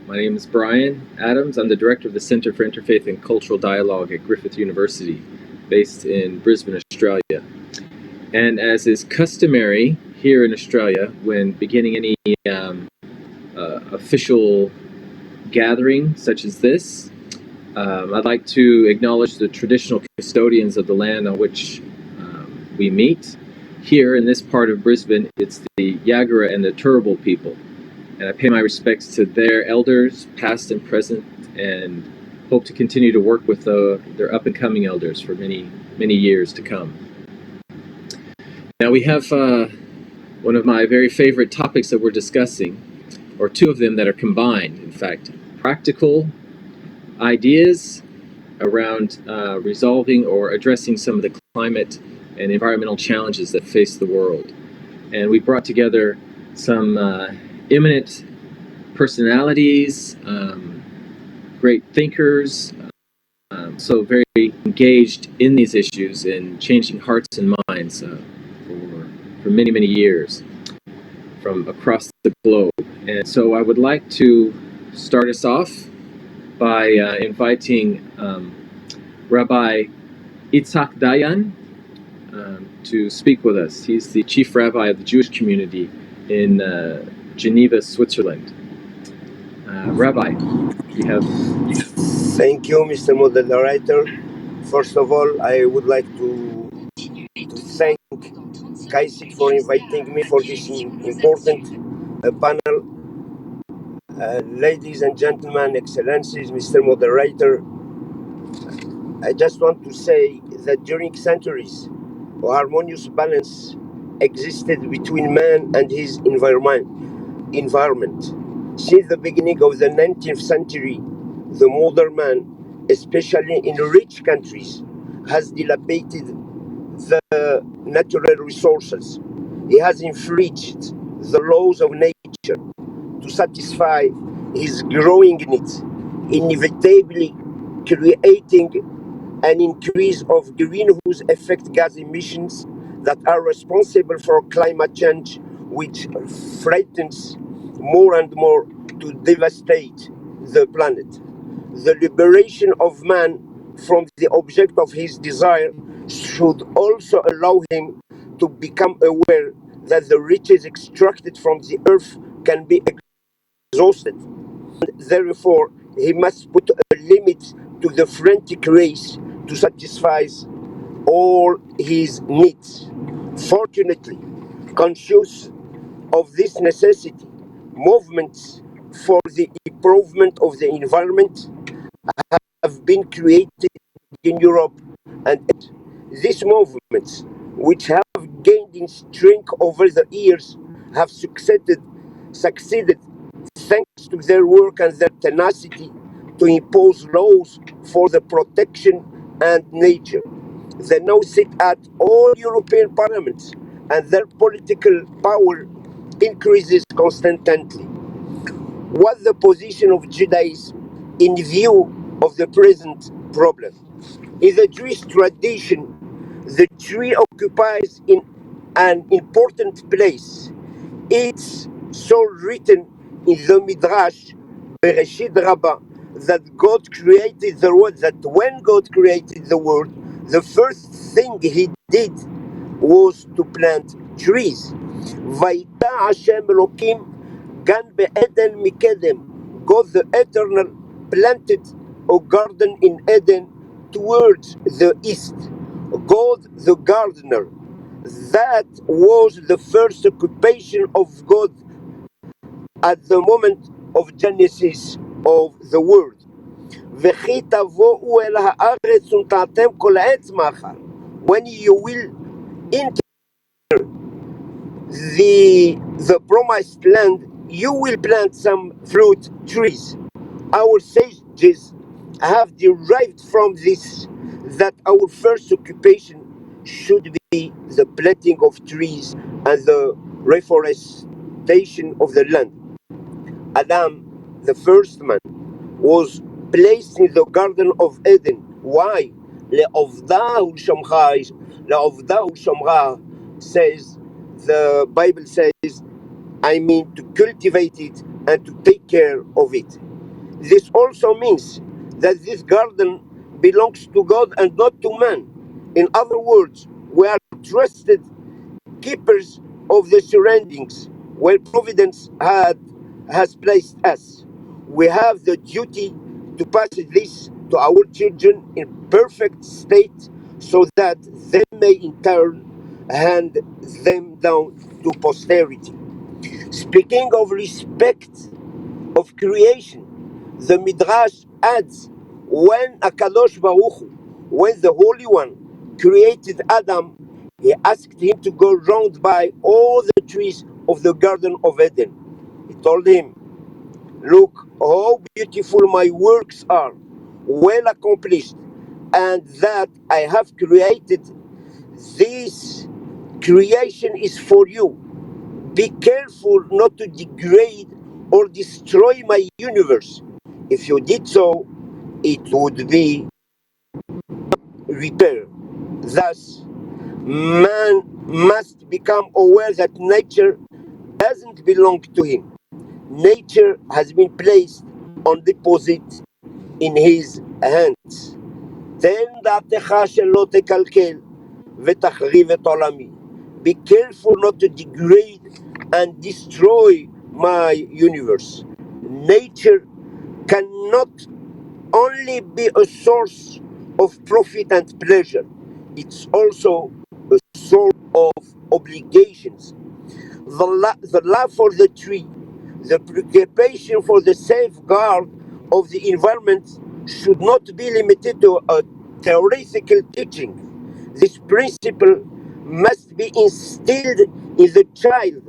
My name is Brian Adams. I'm the director of the Center for Interfaith and Cultural Dialogue at Griffith University, based in Brisbane, Australia. And as is customary here in Australia, when beginning any official gathering such as this, I'd like to acknowledge the traditional custodians of the land on which we meet. Here in this part of Brisbane, it's the Yagara and the Turrbal people. And I pay my respects to their elders, past and present, and hope to continue to work with their up-and-coming elders for many, many years to come. Now we have one of my very favorite topics that we're discussing, or two of them that are combined, in fact, practical ideas around resolving or addressing some of the climate and environmental challenges that face the world. And we brought together some eminent personalities, great thinkers, so very engaged in these issues and changing hearts and minds for many, many years from across the globe. And so I would like to start us off by inviting Rabbi Itzhak Dayan to speak with us. He's the chief rabbi of the Jewish community in Geneva, Switzerland. Rabbi, you have... Thank you, Mr. Moderator. First of all, I would like to thank KAICIID for inviting me for this important panel. Ladies and gentlemen, excellencies, Mr. Moderator, I just want to say that during centuries, a harmonious balance existed between man and his environment. Since the beginning of the 19th century, the modern man, especially in rich countries, has dilapidated the natural resources. He has infringed the laws of nature to satisfy his growing needs, inevitably creating an increase of greenhouse effect gas emissions that are responsible for climate change, which threatens more and more to devastate the planet. The liberation of man from the object of his desire should also allow him to become aware that the riches extracted from the earth can be exhausted. And therefore, he must put a limit to the frantic race to satisfy all his needs. Fortunately, conscious of this necessity, movements for the improvement of the environment have been created in Europe, and these movements, which have gained in strength over the years, have succeeded thanks to their work and their tenacity to impose laws for the protection and nature. They now sit at all European parliaments, and their political power increases constantly. What's the position of Judaism in view of the present problem? In the Jewish tradition, the tree occupies an important place. It's so written in the Midrash, Bereshit Rabbah, that God created the world, that when God created the world, the first thing he did was to plant trees. Vayita Hashem Elokim Gan be'Eden mikedem. God the Eternal planted a garden in Eden towards the east. God the gardener. That was the first occupation of God at the moment of Genesis of the world. וכי תבואו אל הארץ ונטעתם כל העץ מאכל. When you will enter the promised land, you will plant some fruit trees. Our sages have derived from this that our first occupation should be the planting of trees and the reforestation of the land. Adam, the first man, was placed in the Garden of Eden. Why? Le'ovdahu shomra, says the Bible says, I mean to cultivate it and to take care of it. This also means that this garden belongs to God and not to man. In other words, we are trusted keepers of the surroundings where providence has placed us. We have the duty to pass this to our children in perfect state so that they may in turn hand them down to posterity. Speaking of respect of creation, the Midrash adds when Akadosh Baruch Hu, when the Holy One created Adam, he asked him to go round by all the trees of the Garden of Eden. He told him, look how beautiful my works are, well accomplished, and that I have created. This creation is for you. Be careful not to degrade or destroy my universe. If you did so, it would be repaired. Thus, man must become aware that nature doesn't belong to him. Nature has been placed on deposit in his hands. תן דעתך שלא תקלקל ותחריב את עולמי. Be careful not to degrade and destroy my universe. Nature cannot only be a source of profit and pleasure, it's also a source of obligations. The love for the tree, the preoccupation for the safeguard of the environment should not be limited to a theoretical teaching. This principle must be instilled in the child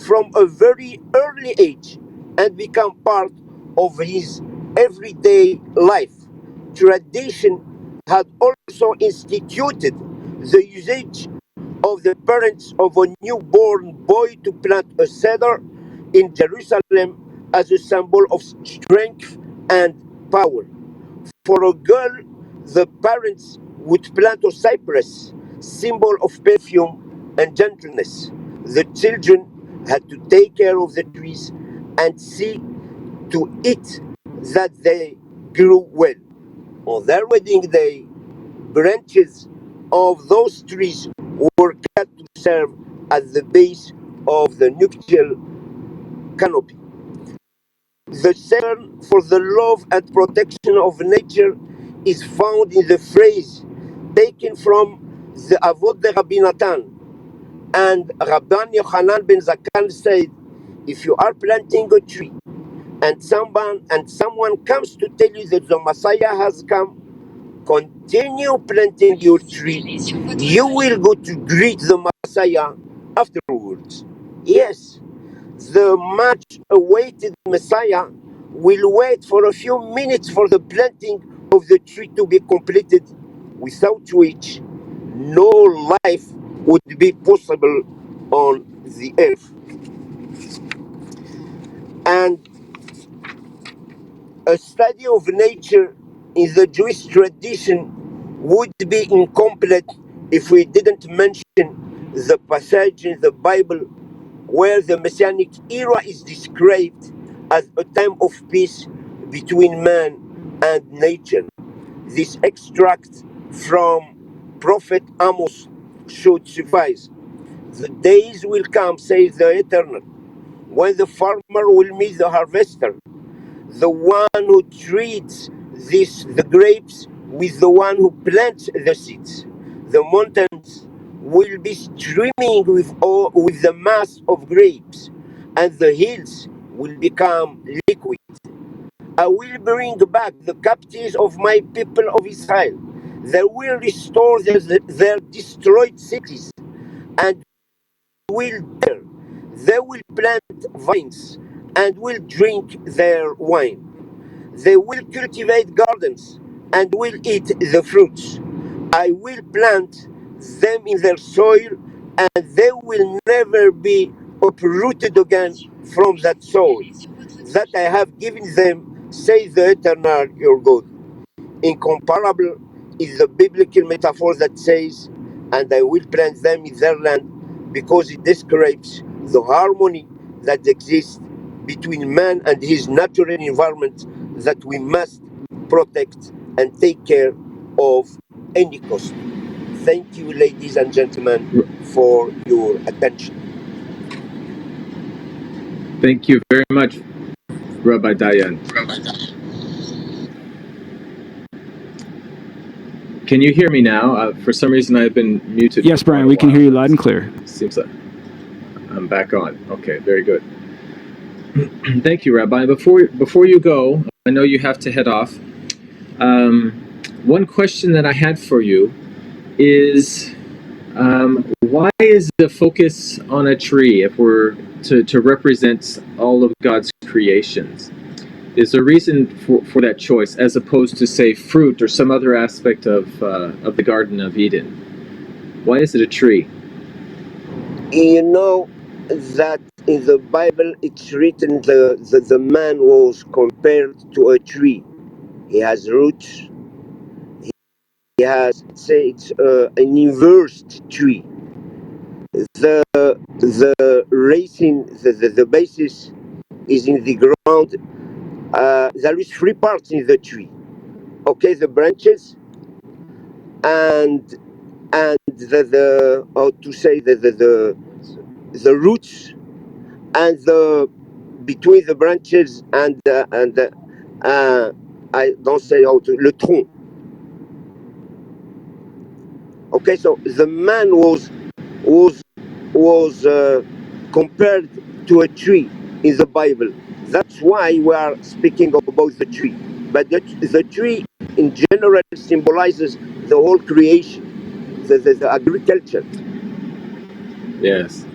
from a very early age and become part of his everyday life. Tradition had also instituted the usage of the parents of a newborn boy to plant a cedar in Jerusalem as a symbol of strength and power. For a girl, the parents would plant a cypress, symbol of perfume and gentleness. The children had to take care of the trees and see to it that they grew well. On their wedding day, branches of those trees were cut to serve as the base of the nuptial canopy. The cern for the love and protection of nature is found in the phrase taken from the Avot de Rabbi Natan. And Rabban Yochanan ben Zakkan said, if you are planting a tree and someone comes to tell you that the Messiah has come, continue planting your tree. You will go to greet the Messiah afterwards. Yes, the much awaited Messiah will wait for a few minutes for the planting of the tree to be completed, without which no life would be possible on the earth. And a study of nature in the Jewish tradition would be incomplete if we didn't mention the passage in the Bible where the Messianic era is described as a time of peace between man and nature. This extract from Prophet Amos should suffice. The days will come, says the Eternal, when the farmer will meet the harvester, the one who treats the grapes with the one who plants the seeds. The mountains will be streaming with the mass of grapes, and the hills will become liquid. I will bring back the captives of my people of Israel. They will restore their destroyed cities and will there. They will plant vines and will drink their wine. They will cultivate gardens and will eat the fruits. I will plant them in their soil, and they will never be uprooted again from that soil that I have given them, says the Eternal your God. Incomparable is the biblical metaphor that says, and I will plant them in their land, because it describes the harmony that exists between man and his natural environment that we must protect and take care of any cost. Thank you, ladies and gentlemen, for your attention. Thank you very much, Rabbi Dayan. Can you hear me now? For some reason, I've been muted. Yes, Brian, we can hear you loud and clear. Seems like I'm back on. Okay, very good. Thank you, Rabbi. Before you go, I know you have to head off. One question that I had for you is, why is the focus on a tree if we're to represent all of God's creations? Is there a reason for that choice as opposed to, say, fruit or some other aspect of the Garden of Eden? Why is it a tree? You know that in the Bible it's written the man was compared to a tree. He has roots. He has, say, it's an inversed tree. The racing, the basis is in the ground. There is three parts in the tree. Okay, the branches and the how to say the roots, and the between the branches and I don't say how to le tronc. Okay, so the man was compared to a tree in the Bible. That's why we are speaking about the tree. But the tree in general symbolizes the whole creation, the agriculture. Yes.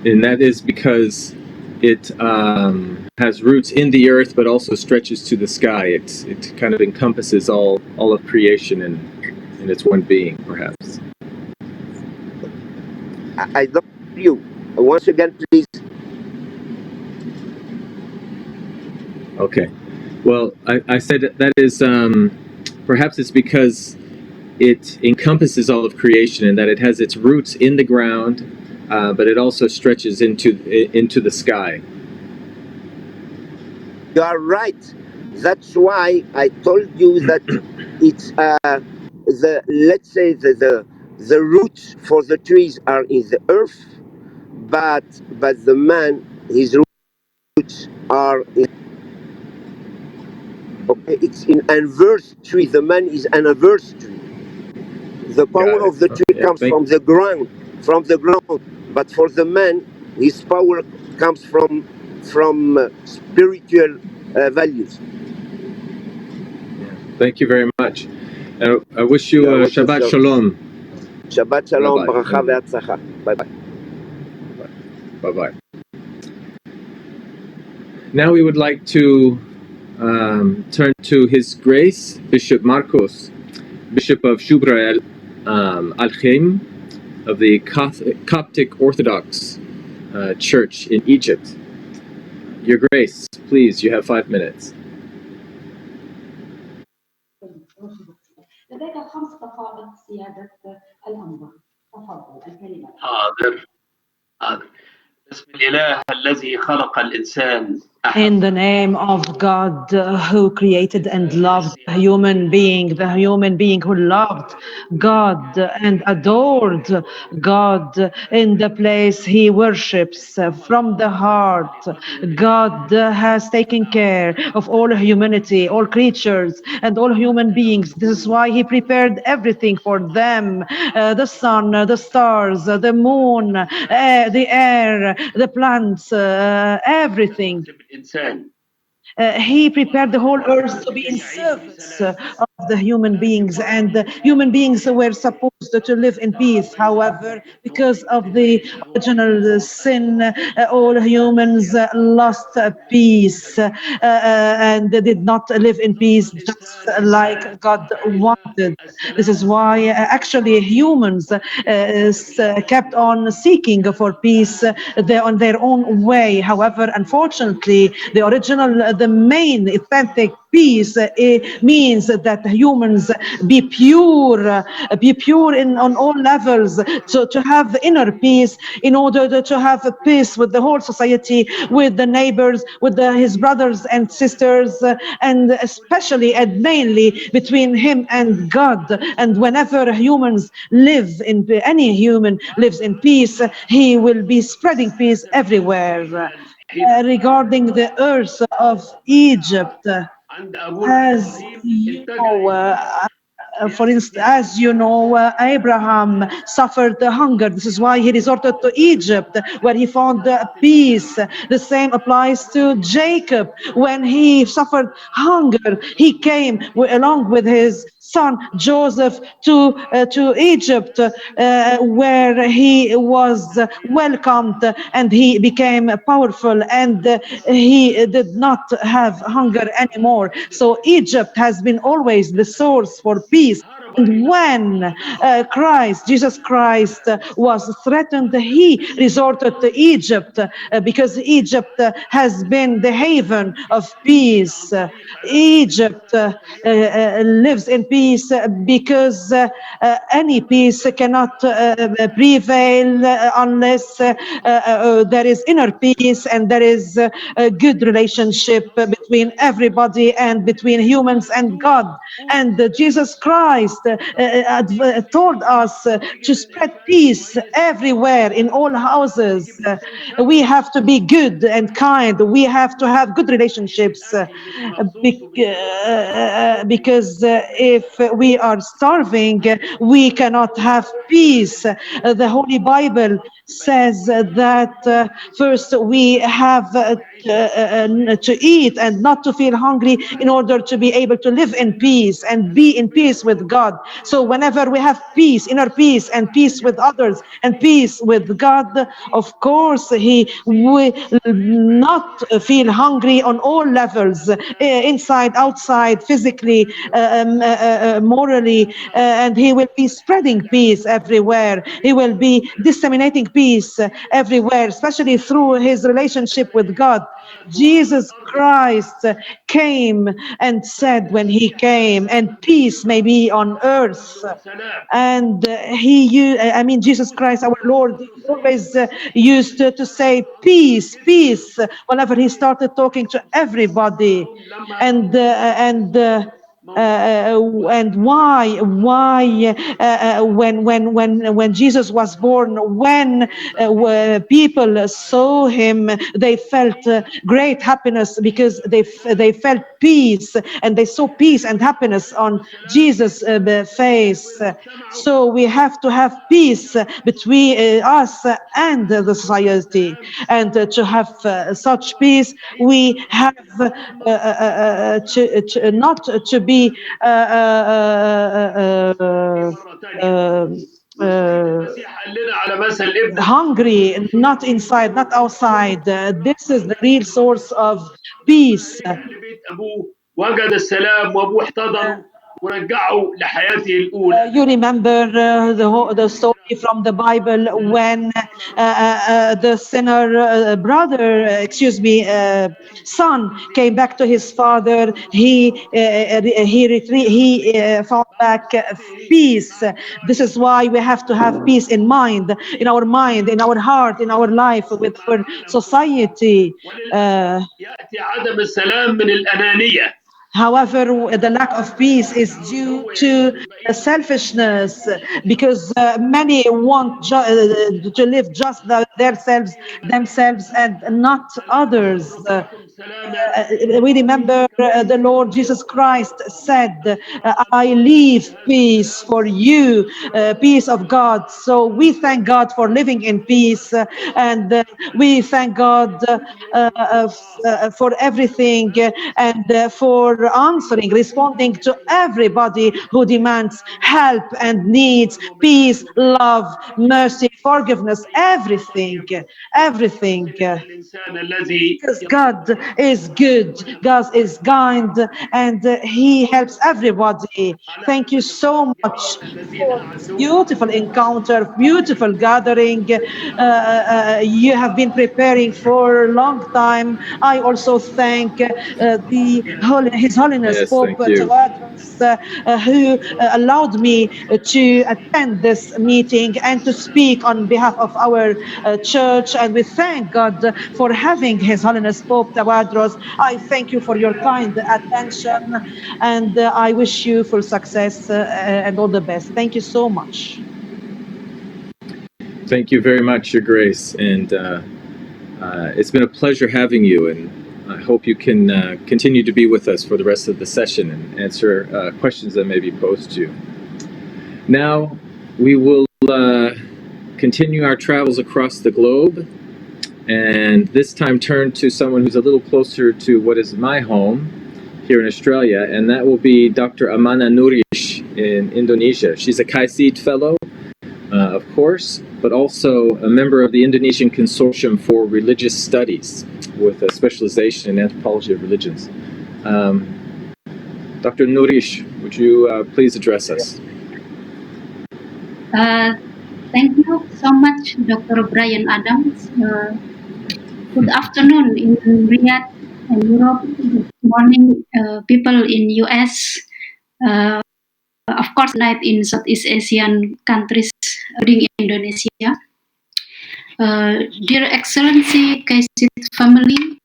And that is because it has roots in the earth, but also stretches to the sky. It kind of encompasses all of creation in its one being, perhaps. I don't hear you. Once again, please. Okay. Well, I said that is perhaps it's because it encompasses all of creation and that it has its roots in the ground, but it also stretches into the sky. You are right. That's why I told you that it's let's say the roots for the trees are in the earth, but the man, his roots are in. Okay, it's in inverse tree. The man is an inverse tree. The power of the tree comes from the ground, But for the man, his power comes from spiritual values. Thank you very much. I wish you Shabbat Shalom. Shabbat Shalom, bracha ve'atzacha. Bye-bye. Bye-bye. Now we would like to turn to His Grace, Bishop Marcos, Bishop of Shubra Al-Khaim of the Coptic Orthodox Church in Egypt. Your Grace, please, you have 5 minutes. حاضر حاضر بسم الإله الذي خلق الإنسان In the name of God who created and loved the human being who loved God and adored God in the place he worships from the heart. God has taken care of all humanity, all creatures and all human beings. This is why he prepared everything for them, the sun, the stars, the moon, the air, the plants, everything. He prepared the whole earth to be in service of the human beings, and the human beings were supposed to live in peace. However, because of the original sin, all humans lost peace and did not live in peace just like God wanted. This is why actually humans kept on seeking for peace on their own way. However, unfortunately, the the main authentic peace means that humans be pure on all levels, to have inner peace, in order to have a peace with the whole society, with the neighbors, with his brothers and sisters, and especially and mainly between him and God. And whenever any human lives in peace, he will be spreading peace everywhere. Regarding the earth of Egypt, as you know, for instance, as you know, Abraham suffered hunger. This is why he resorted to Egypt, where he found peace. The same applies to Jacob. When he suffered hunger, he came along with his son Joseph to Egypt, where he was welcomed and he became powerful, and he did not have hunger anymore. So Egypt has been always the source for peace. And when Jesus Christ was threatened, he resorted to Egypt, because Egypt has been the haven of peace. Egypt lives in peace because any peace cannot prevail unless there is inner peace, and there is a good relationship between everybody and between humans and God. And Jesus Christ told us to spread peace everywhere in all houses. We have to be good and kind. We have to have good relationships, because if we are starving, we cannot have peace. The Holy Bible says that first we have to eat and not to feel hungry, in order to be able to live in peace and be in peace with God. So whenever we have peace, inner peace, and peace with others, and peace with God, of course he will not feel hungry on all levels, inside, outside, physically, morally, and he will be spreading peace everywhere. He will be disseminating peace everywhere, especially through his relationship with God. Jesus Christ came and said, when he came, and peace may be on earth. And Jesus Christ, our Lord, always used to say peace, peace, whenever he started talking to everybody. And why when Jesus was born, when people saw him, they felt great happiness, because they felt peace, and they saw peace and happiness on Jesus' face. So we have to have peace between us and the society, and to have such peace, we have not to be hungry, not inside, not outside. This is the real source of peace. وجد السلام وابوه احتضنه ورجعه لحياته الأولى. You remember the story from the Bible, when the sinner son came back to his father. He found back peace. This is why we have to have peace in mind, in our heart, in our life, with our society. يأتي عدم السلام من الأنانية. However, the lack of peace is due to selfishness, because many want to live just themselves, and not others. We remember the Lord Jesus Christ said, I leave peace for you, peace of God. So we thank God for living in peace, and we thank God for everything, and for responding to everybody who demands help and needs peace, love, mercy, forgiveness, everything. Because God is good, God is kind, and He helps everybody. Thank you so much for this beautiful encounter, beautiful gathering. You have been preparing for a long time. I also thank His Holiness Yes, Pope thank you. Tawadros, who allowed me to attend this meeting and to speak on behalf of our church. And we thank God for having His Holiness Pope Tawadros. I thank you for your kind attention, and I wish you full success and all the best. Thank you so much. Thank you very much, Your Grace, and it's been a pleasure having you, and I hope you can continue to be with us for the rest of the session and answer questions that may be posed to you. Now, we will continue our travels across the globe, and this time turn to someone who's a little closer to what is my home here in Australia, and that will be Dr. Amana Nurish in Indonesia. She's a KAICIID fellow, of course, but also a member of the Indonesian Consortium for Religious Studies with a specialization in anthropology of religions. Dr. Nurish, would you please address us? Thank you so much, Dr. Brian Adams. Good afternoon in Riyadh and Europe. Good morning, people in US. Of course, night in Southeast Asian countries, including Indonesia. Dear Excellency, KAICIID family,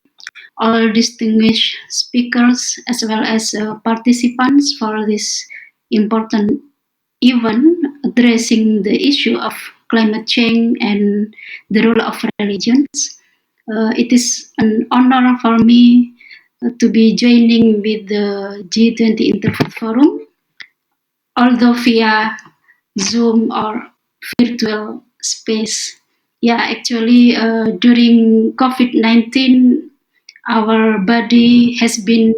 all distinguished speakers, as well as participants for this important event addressing the issue of climate change and the role of religions. It is an honor for me to be joining with the G20 Interfaith Forum, although via Zoom or virtual space. Yeah, actually, during COVID-19, our body has been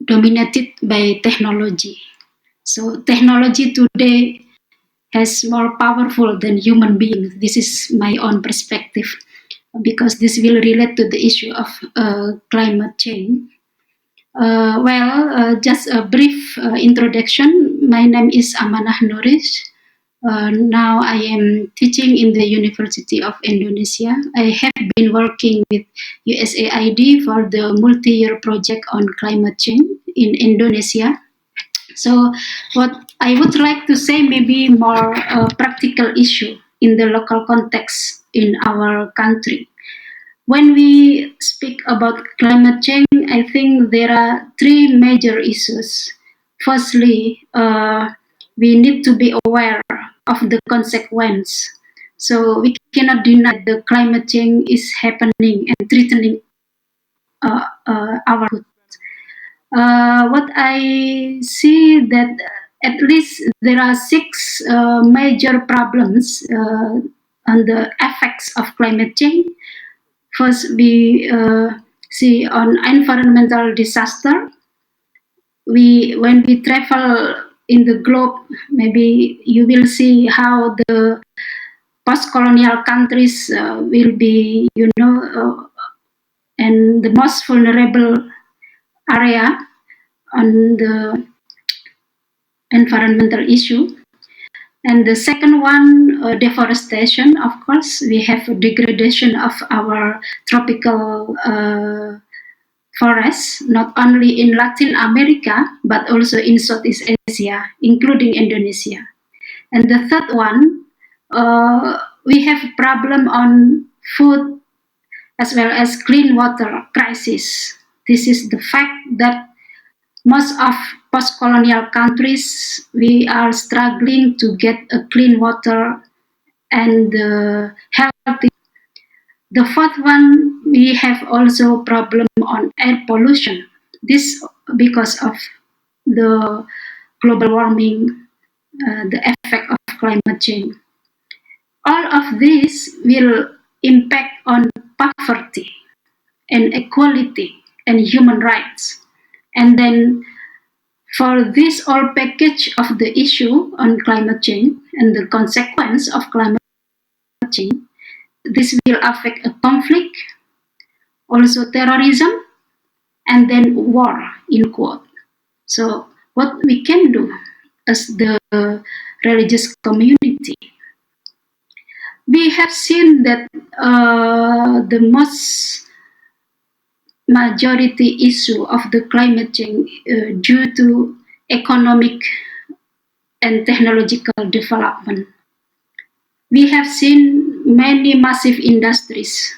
dominated by technology. So technology today has more powerful than human beings. This is my own perspective, because this will relate to the issue of climate change. Just a brief introduction. My name is Amanah Nurish. Now I am teaching in the University of Indonesia. I have been working with USAID for the multi-year project on climate change in Indonesia. So what I would like to say maybe more practical issue in the local context in our country. When we speak about climate change, I think there are three major issues. Firstly, we need to be aware of the consequence. So we cannot deny the climate change is happening and threatening our food. What I see that at least there are six major problems on the effects of climate change. First, we see on environmental disaster. When we travel in the globe, maybe you will see how the post-colonial countries will be, and the most vulnerable area on the environmental issue. And the second one, deforestation. Of course, we have a degradation of our tropical forests, not only in Latin America, but also in Southeast Asia, including Indonesia. And the third one, we have a problem on food as well as clean water crisis. This is the fact that most of post-colonial countries, we are struggling to get a clean water and healthy. The fourth one, we have also problem on air pollution. This because of the global warming, the effect of climate change. All of this will impact on poverty and equality and human rights. And then for this all package of the issue on climate change and the consequence of climate change, this will affect a conflict also terrorism, and then war, in quote. So what we can do as the religious community, we have seen that the most majority issue of the climate change due to economic and technological development. We have seen many massive industries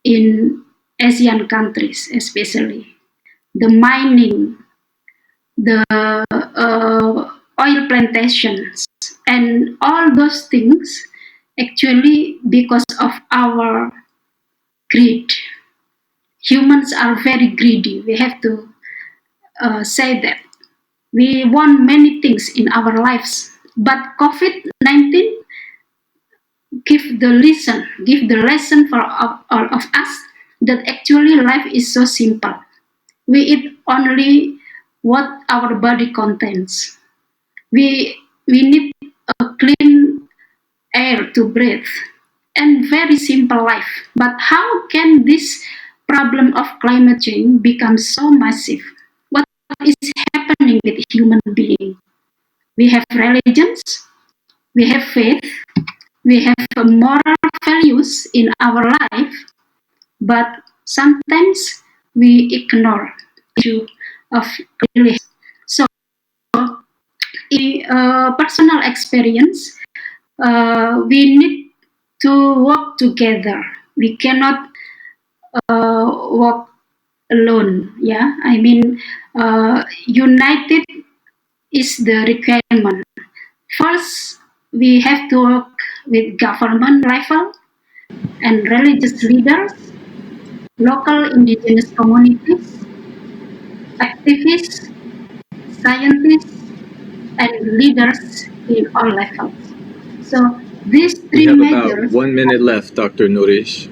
in Asian countries, especially the mining, the oil plantations, and all those things actually because of our greed. Humans are very greedy. We have to say that. We want many things in our lives, but COVID-19 give the lesson for all of us that actually life is so simple. We eat only what our body contains. We need a clean air to breathe and very simple life. But how can this problem of climate change become so massive? What is happening with human being? We have religions, we have faith, we have moral values in our life, but sometimes we ignore the issue of religion. So, in personal experience, we need to work together. We cannot work alone. Yeah, I mean, united is the requirement. First, we have to work with government level and religious leaders, local indigenous communities, activists, scientists, and leaders in all levels. So these We three have about measures, 1 minute left, Dr. Nourish.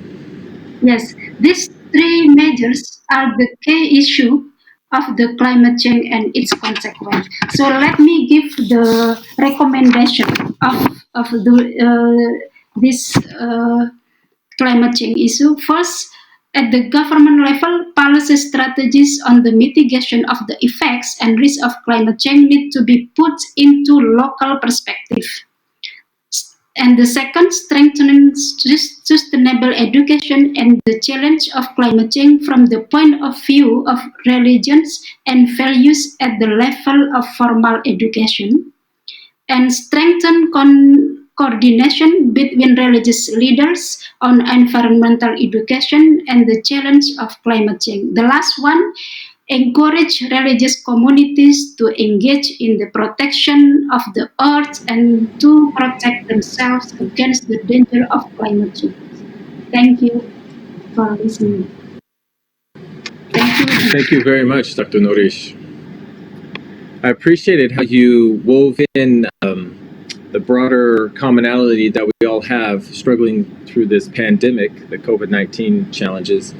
yes, these three measures are the key issue of the climate change and its consequence. So let me give the recommendation of this climate change issue. First, at the government level, policy strategies on the mitigation of the effects and risks of climate change need to be put into local perspective. And the second, strengthening sustainable education and the challenge of climate change from the point of view of religions and values at the level of formal education. And strengthen coordination between religious leaders on environmental education and the challenge of climate change. The last one, encourage religious communities to engage in the protection of the earth and to protect themselves against the danger of climate change. Thank you for listening. Thank you. Thank you very much, Dr. Nourish. I appreciated how you wove in the broader commonality that we all have struggling through this pandemic, the COVID-19 challenges,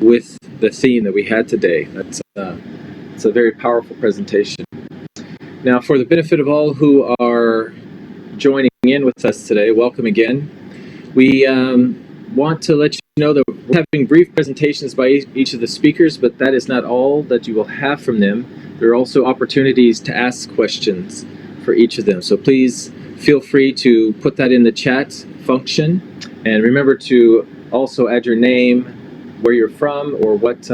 with the theme that we had today. It's a very powerful presentation. Now, for the benefit of all who are joining in with us today, welcome again. We want to let you know that we're having brief presentations by each of the speakers, but that is not all that you will have from them. There are also opportunities to ask questions for each of them. So please feel free to put that in the chat function. And remember to also add your name, where you're from, or what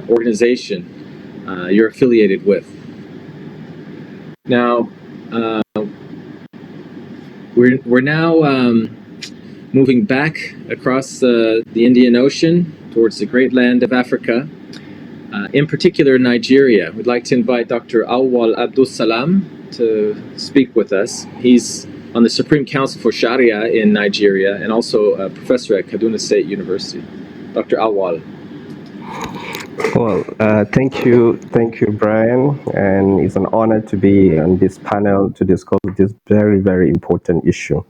organization you're affiliated with. Now, we're now moving back across the Indian Ocean towards the great land of Africa, in particular Nigeria. We'd like to invite Dr. Awwal Abdul Salam to speak with us. He's on the Supreme Council for Sharia in Nigeria and also a professor at Kaduna State University. Dr. Awwal. Well, thank you, Brian, and it's an honor to be on this panel to discuss this very, very important issue.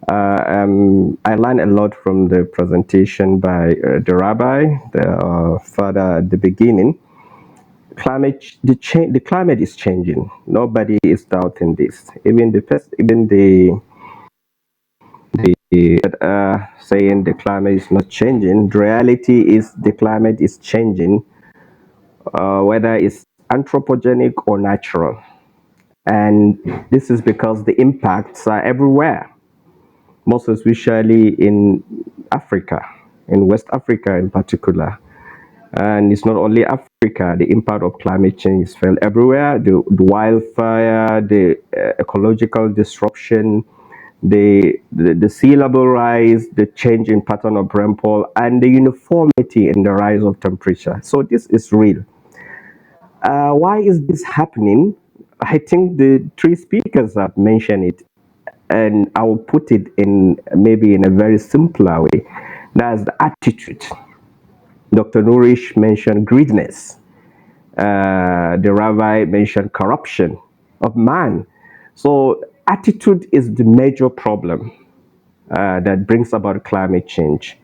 I learned a lot from the presentation by the rabbi, the father at the beginning. The climate is changing. Nobody is doubting this. Even the saying the climate is not changing. The reality is the climate is changing, whether it's anthropogenic or natural. And this is because the impacts are everywhere, most especially in Africa, in West Africa in particular. And it's not only Africa, the impact of climate change is felt everywhere. The wildfire, the ecological disruption, the sea level rise, the change in pattern of rainfall, and the uniformity in the rise of temperature. So this is real. Why is this happening? I think the three speakers have mentioned it, and I will put it in maybe in a very simpler way. That's the attitude. Dr. Nourish mentioned greediness. The rabbi mentioned corruption of man. So attitude is the major problem that brings about climate change,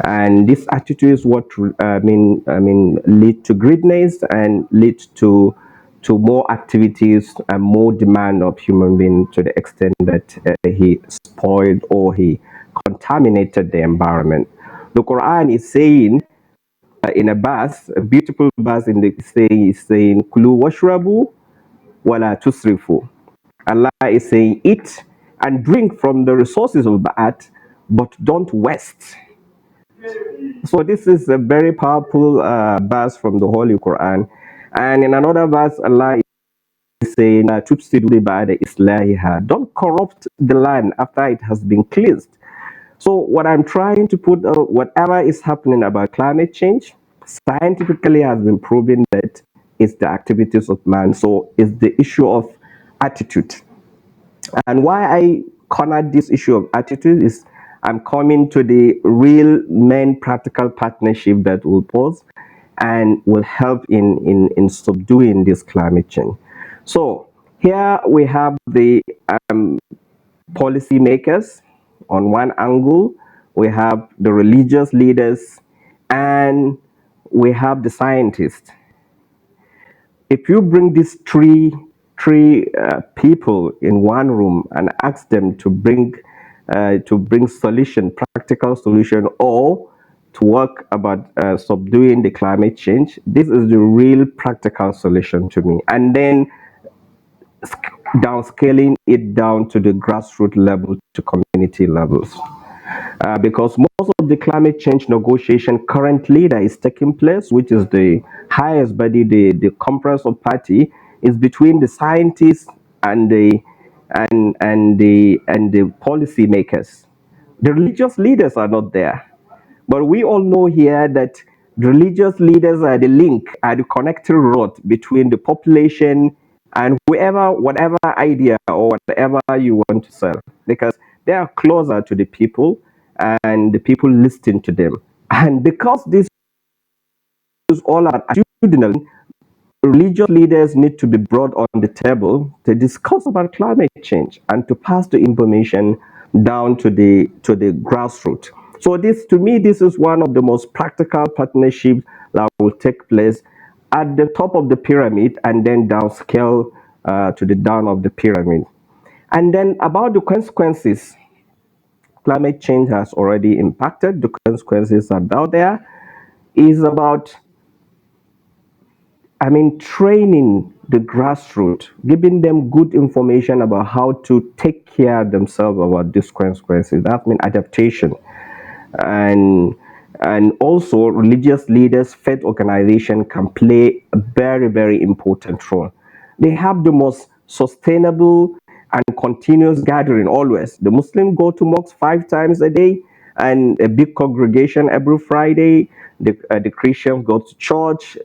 and this attitude is what lead to greediness and lead to more activities and more demand of human being to the extent that he spoiled or he contaminated the environment. The Quran is saying in a verse, a beautiful verse in the saying, "Kulu washrabu wala tusrifu." Allah is saying, eat and drink from the resources of the earth, but don't waste. So this is a very powerful verse from the Holy Quran. And in another verse, Allah is saying, "Tufsidu ba'da islahiha." Don't corrupt the land after it has been cleansed. So what I'm trying to put, whatever is happening about climate change, scientifically has been proven that it's the activities of man. So it's the issue of attitude. And why I cornered this issue of attitude is I'm coming to the real main practical partnership that will pose and will help in subduing this climate change. So here we have the policymakers on one angle, we have the religious leaders, and we have the scientists. If you bring these three people in one room and ask them to bring solution, practical solution, or to work about subduing the climate change, this is the real practical solution to me. And then downscaling it down to the grassroots level, to community levels. Because most of the climate change negotiation currently that is taking place, which is the highest body, the conference of party, is between the scientists and the policy makers. The religious leaders are not there. But we all know here that the religious leaders are the link, are the connecting rod between the population and whatever idea or whatever you want to sell, because they are closer to the people and the people listen to them. And because this is all attitudinal, religious leaders need to be brought on the table to discuss about climate change and to pass the information down to the grassroots. So this, to me, this is one of the most practical partnerships that will take place at the top of the pyramid and then downscale to the down of the pyramid. And then about the consequences, climate change has already impacted. The consequences are out there. Is about training the grassroots, giving them good information about how to take care of themselves about these consequences. That means adaptation. And also religious leaders, faith organization can play a very, very important role. They have the most sustainable and continuous gathering always. The Muslims go to mosque 5 times a day and a big congregation every Friday. The Christians go to church.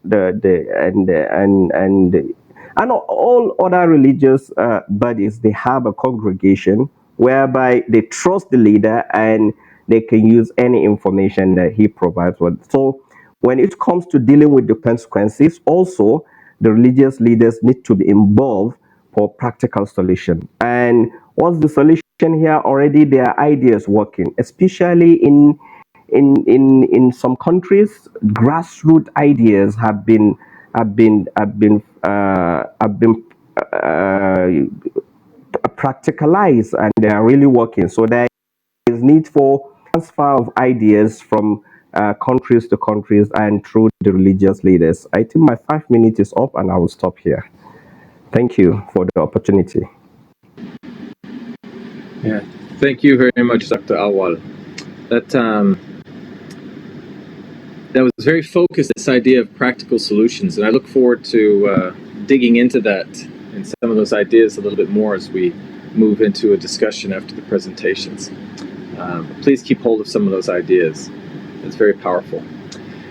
And all other religious bodies, they have a congregation whereby they trust the leader and they can use any information that he provides with. So when it comes to dealing with the consequences, also the religious leaders need to be involved for practical solution. And what's the solution here? Already there are ideas working, especially in some countries. Grassroots ideas have been practicalized, and they are really working. So there is need for transfer of ideas from countries to countries and through the religious leaders. I think my 5 minutes is up and I will stop here. Thank you for the opportunity. Yeah, thank you very much, Dr. Awal. That was very focused, this idea of practical solutions, and I look forward to digging into that and some of those ideas a little bit more as we move into a discussion after the presentations. Please keep hold of some of those ideas. It's very powerful.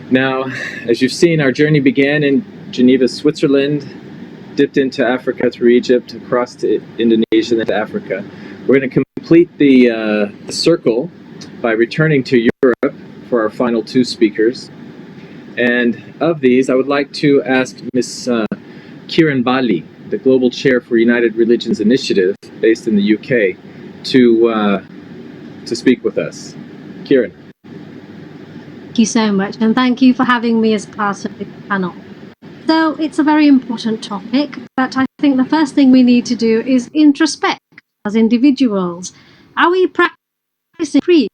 Now, as you've seen, our journey began in Geneva, Switzerland, dipped into Africa through Egypt, across to Indonesia, and then to Africa. We're going to complete the circle by returning to Europe for our final two speakers. And of these, I would like to ask Ms. Kiran Bali, the Global Chair for United Religions Initiative, based in the UK, to speak with us. Kiran. Thank you so much, and thank you for having me as part of the panel. So it's a very important topic, but I think the first thing we need to do is introspect as individuals. Are we practicing preach?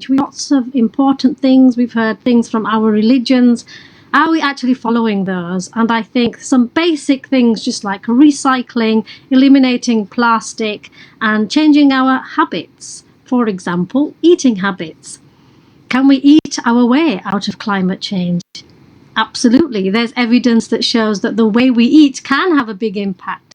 Lots of important things. We've heard things from our religions. Are we actually following those? And I think some basic things, just like recycling, eliminating plastic, and changing our habits. For example, eating habits. Can we eat our way out of climate change? Absolutely. There's evidence that shows that the way we eat can have a big impact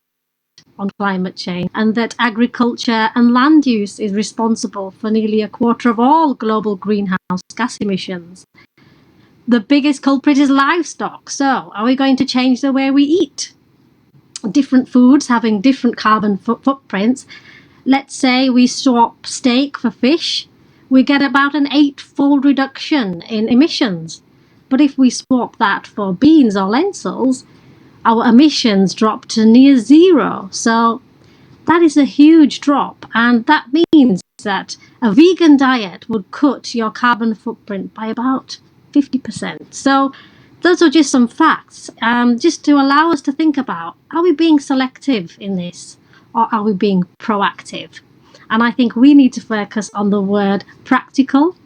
on climate change, and that agriculture and land use is responsible for nearly a quarter of all global greenhouse gas emissions. The biggest culprit is livestock. So are we going to change the way we eat? Different foods having different carbon footprints. Let's say we swap steak for fish, we get about an 8-fold reduction in emissions. But if we swap that for beans or lentils, our emissions drop to near zero. So that is a huge drop, and that means that a vegan diet would cut your carbon footprint by about 50%. So those are just some facts, just to allow us to think about, are we being selective in this, or are we being proactive? And I think we need to focus on the word practical.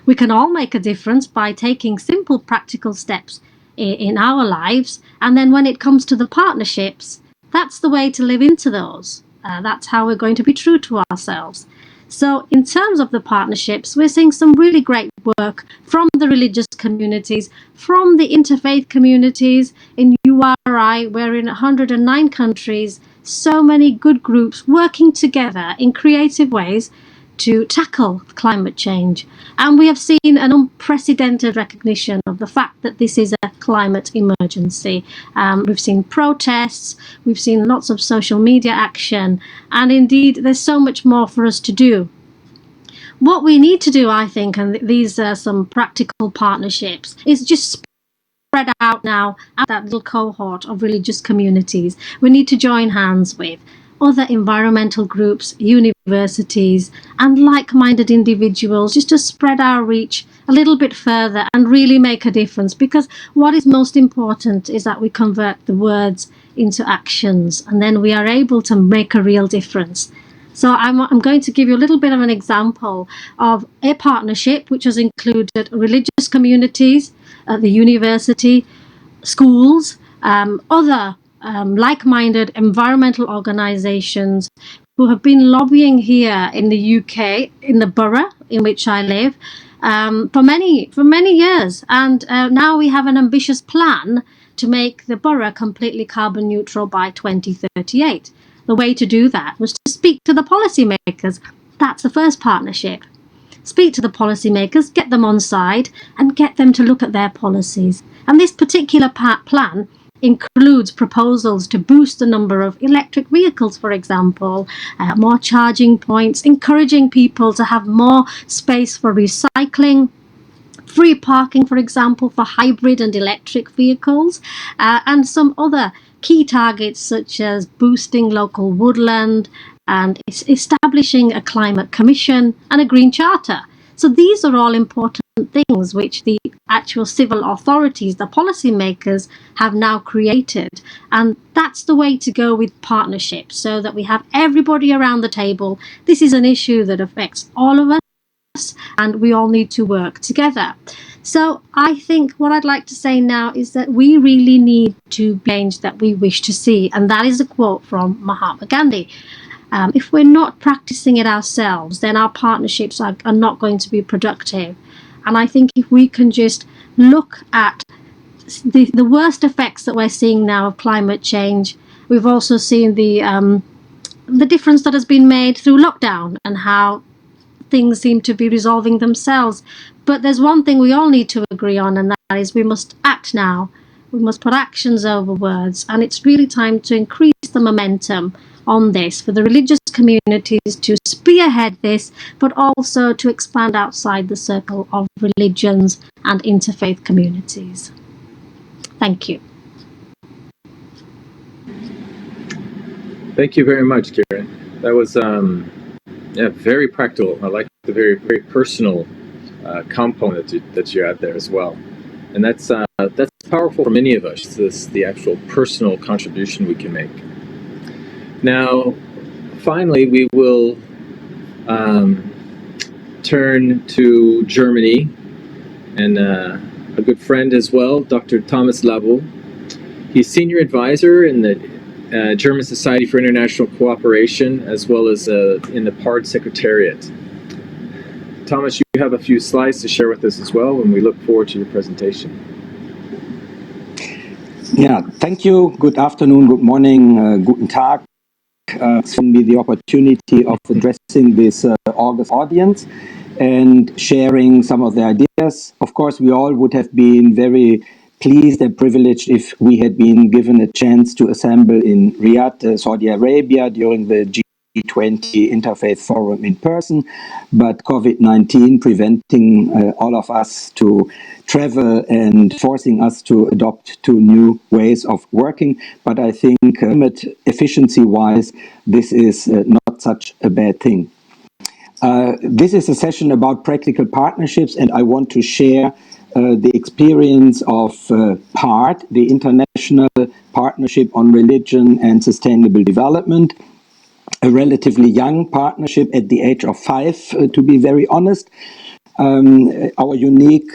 We can all make a difference by taking simple practical steps in our lives. And then when it comes to the partnerships, that's the way to live into those. That's how we're going to be true to ourselves. So in terms of the partnerships, we're seeing some really great work from the religious communities, from the interfaith communities. In URI, we're in 109 countries, so many good groups working together in creative ways to tackle climate change. And we have seen an unprecedented recognition of the fact that this is a climate emergency. We've seen protests, we've seen lots of social media action, and indeed there's so much more for us to do. What we need to do, I think, and these are some practical partnerships, is just spread out now at that little cohort of religious communities. We need to join hands with other environmental groups, universities, and like-minded individuals, just to spread our reach a little bit further and really make a difference. Because what is most important is that we convert the words into actions, and then we are able to make a real difference. So I'm going to give you a little bit of an example of a partnership which has included religious communities, the university, schools, other like-minded environmental organisations who have been lobbying here in the UK, in the borough in which I live, for many years. And now we have an ambitious plan to make the borough completely carbon neutral by 2038. The way to do that was to speak to the policymakers. That's the first partnership. Speak to the policymakers, get them on side, and get them to look at their policies. And this particular plan includes proposals to boost the number of electric vehicles, for example, more charging points, encouraging people to have more space for recycling, free parking, for example, for hybrid and electric vehicles, and some other key targets such as boosting local woodland and establishing a climate commission and a green charter. So these are all important things which the actual civil authorities, the policymakers, have now created. And that's the way to go with partnerships, so that we have everybody around the table. This is an issue that affects all of us. and we all need to work together. So I think what I'd like to say now is that we really need to change that we wish to see, and that is a quote from Mahatma Gandhi. If we're not practicing it ourselves, then our partnerships are not going to be productive. And I think if we can just look at the worst effects that we're seeing now of climate change, we've also seen the difference that has been made through lockdown and how things seem to be resolving themselves. But there's one thing we all need to agree on, and that is we must act now. We must put actions over words, and it's really time to increase the momentum on this for the religious communities to spearhead this, but also to expand outside the circle of religions and interfaith communities. Thank you. Thank you very much, Karen. That was very practical. I like the very, very personal component that you add there as well. And that's powerful for many of us, the actual personal contribution we can make. Now, finally, we will turn to Germany and a good friend as well, Dr. Thomas Label. He's senior advisor in the German Society for International Cooperation, as well as in the PARD Secretariat. Thomas, you have a few slides to share with us as well, and we look forward to your presentation. Yeah, thank you. Good afternoon, good morning, guten Tag. It's given me the opportunity of addressing this August audience and sharing some of the ideas. Of course, we all would have been very pleased and privileged if we had been given a chance to assemble in Riyadh, Saudi Arabia, during the G20 Interfaith Forum in person, but COVID-19 preventing all of us to travel and forcing us to adopt to new ways of working. But I think efficiency-wise, this is not such a bad thing. This is a session about practical partnerships, and I want to share the experience of PARD, the International Partnership on Religion and Sustainable Development, a relatively young partnership at the age of 5, to be very honest. Our unique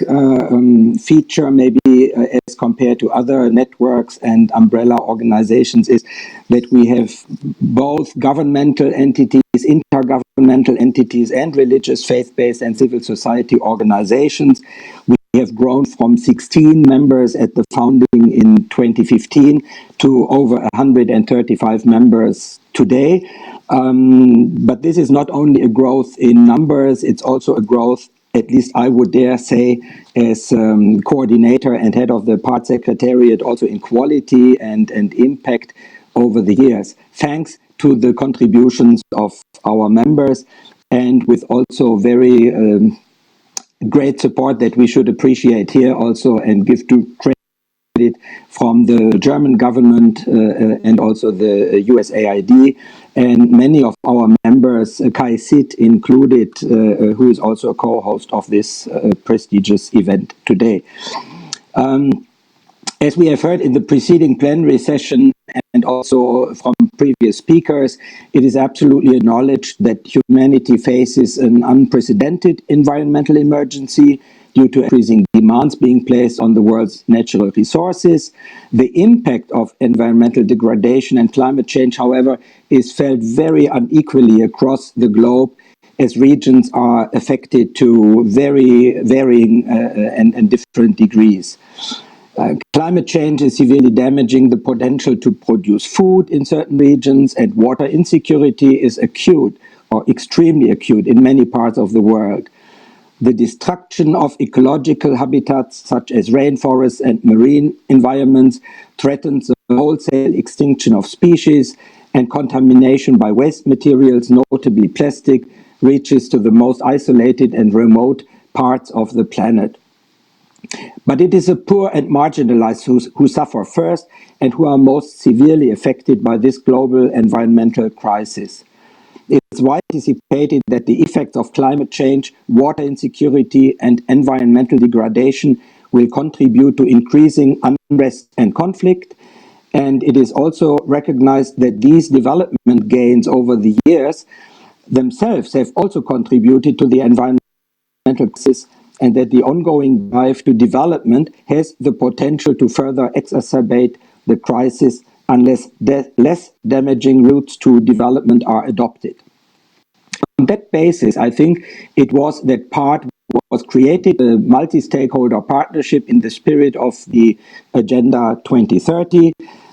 feature, maybe as compared to other networks and umbrella organizations, is that we have both governmental entities, intergovernmental entities, and religious, faith-based and civil society organizations. We have grown from 16 members at the founding in 2015 to over 135 members today. But this is not only a growth in numbers, it's also a growth, at least I would dare say, as coordinator and head of the PARD Secretariat, also in quality and impact over the years, thanks to the contributions of our members, and with also very great support that we should appreciate here also and give to credit from the German government and also the USAID, and many of our members, KAICIID included, who is also a co-host of this prestigious event today. As we have heard in the preceding plenary session and also from previous speakers, it is absolutely acknowledged that humanity faces an unprecedented environmental emergency due to increasing demands being placed on the world's natural resources. The impact of environmental degradation and climate change, however, is felt very unequally across the globe, as regions are affected to very varying and different degrees. Climate change is severely damaging the potential to produce food in certain regions, and water insecurity is acute or extremely acute in many parts of the world. The destruction of ecological habitats such as rainforests and marine environments threatens the wholesale extinction of species, and contamination by waste materials, notably plastic, reaches to the most isolated and remote parts of the planet. But it is the poor and marginalized who suffer first and who are most severely affected by this global environmental crisis. It's widely anticipated that the effects of climate change, water insecurity, and environmental degradation will contribute to increasing unrest and conflict. And it is also recognized that these development gains over the years themselves have also contributed to the environmental crisis, and that the ongoing drive to development has the potential to further exacerbate the crisis unless less damaging routes to development are adopted. On that basis, I think it was that part was created, a multi-stakeholder partnership in the spirit of the Agenda 2030.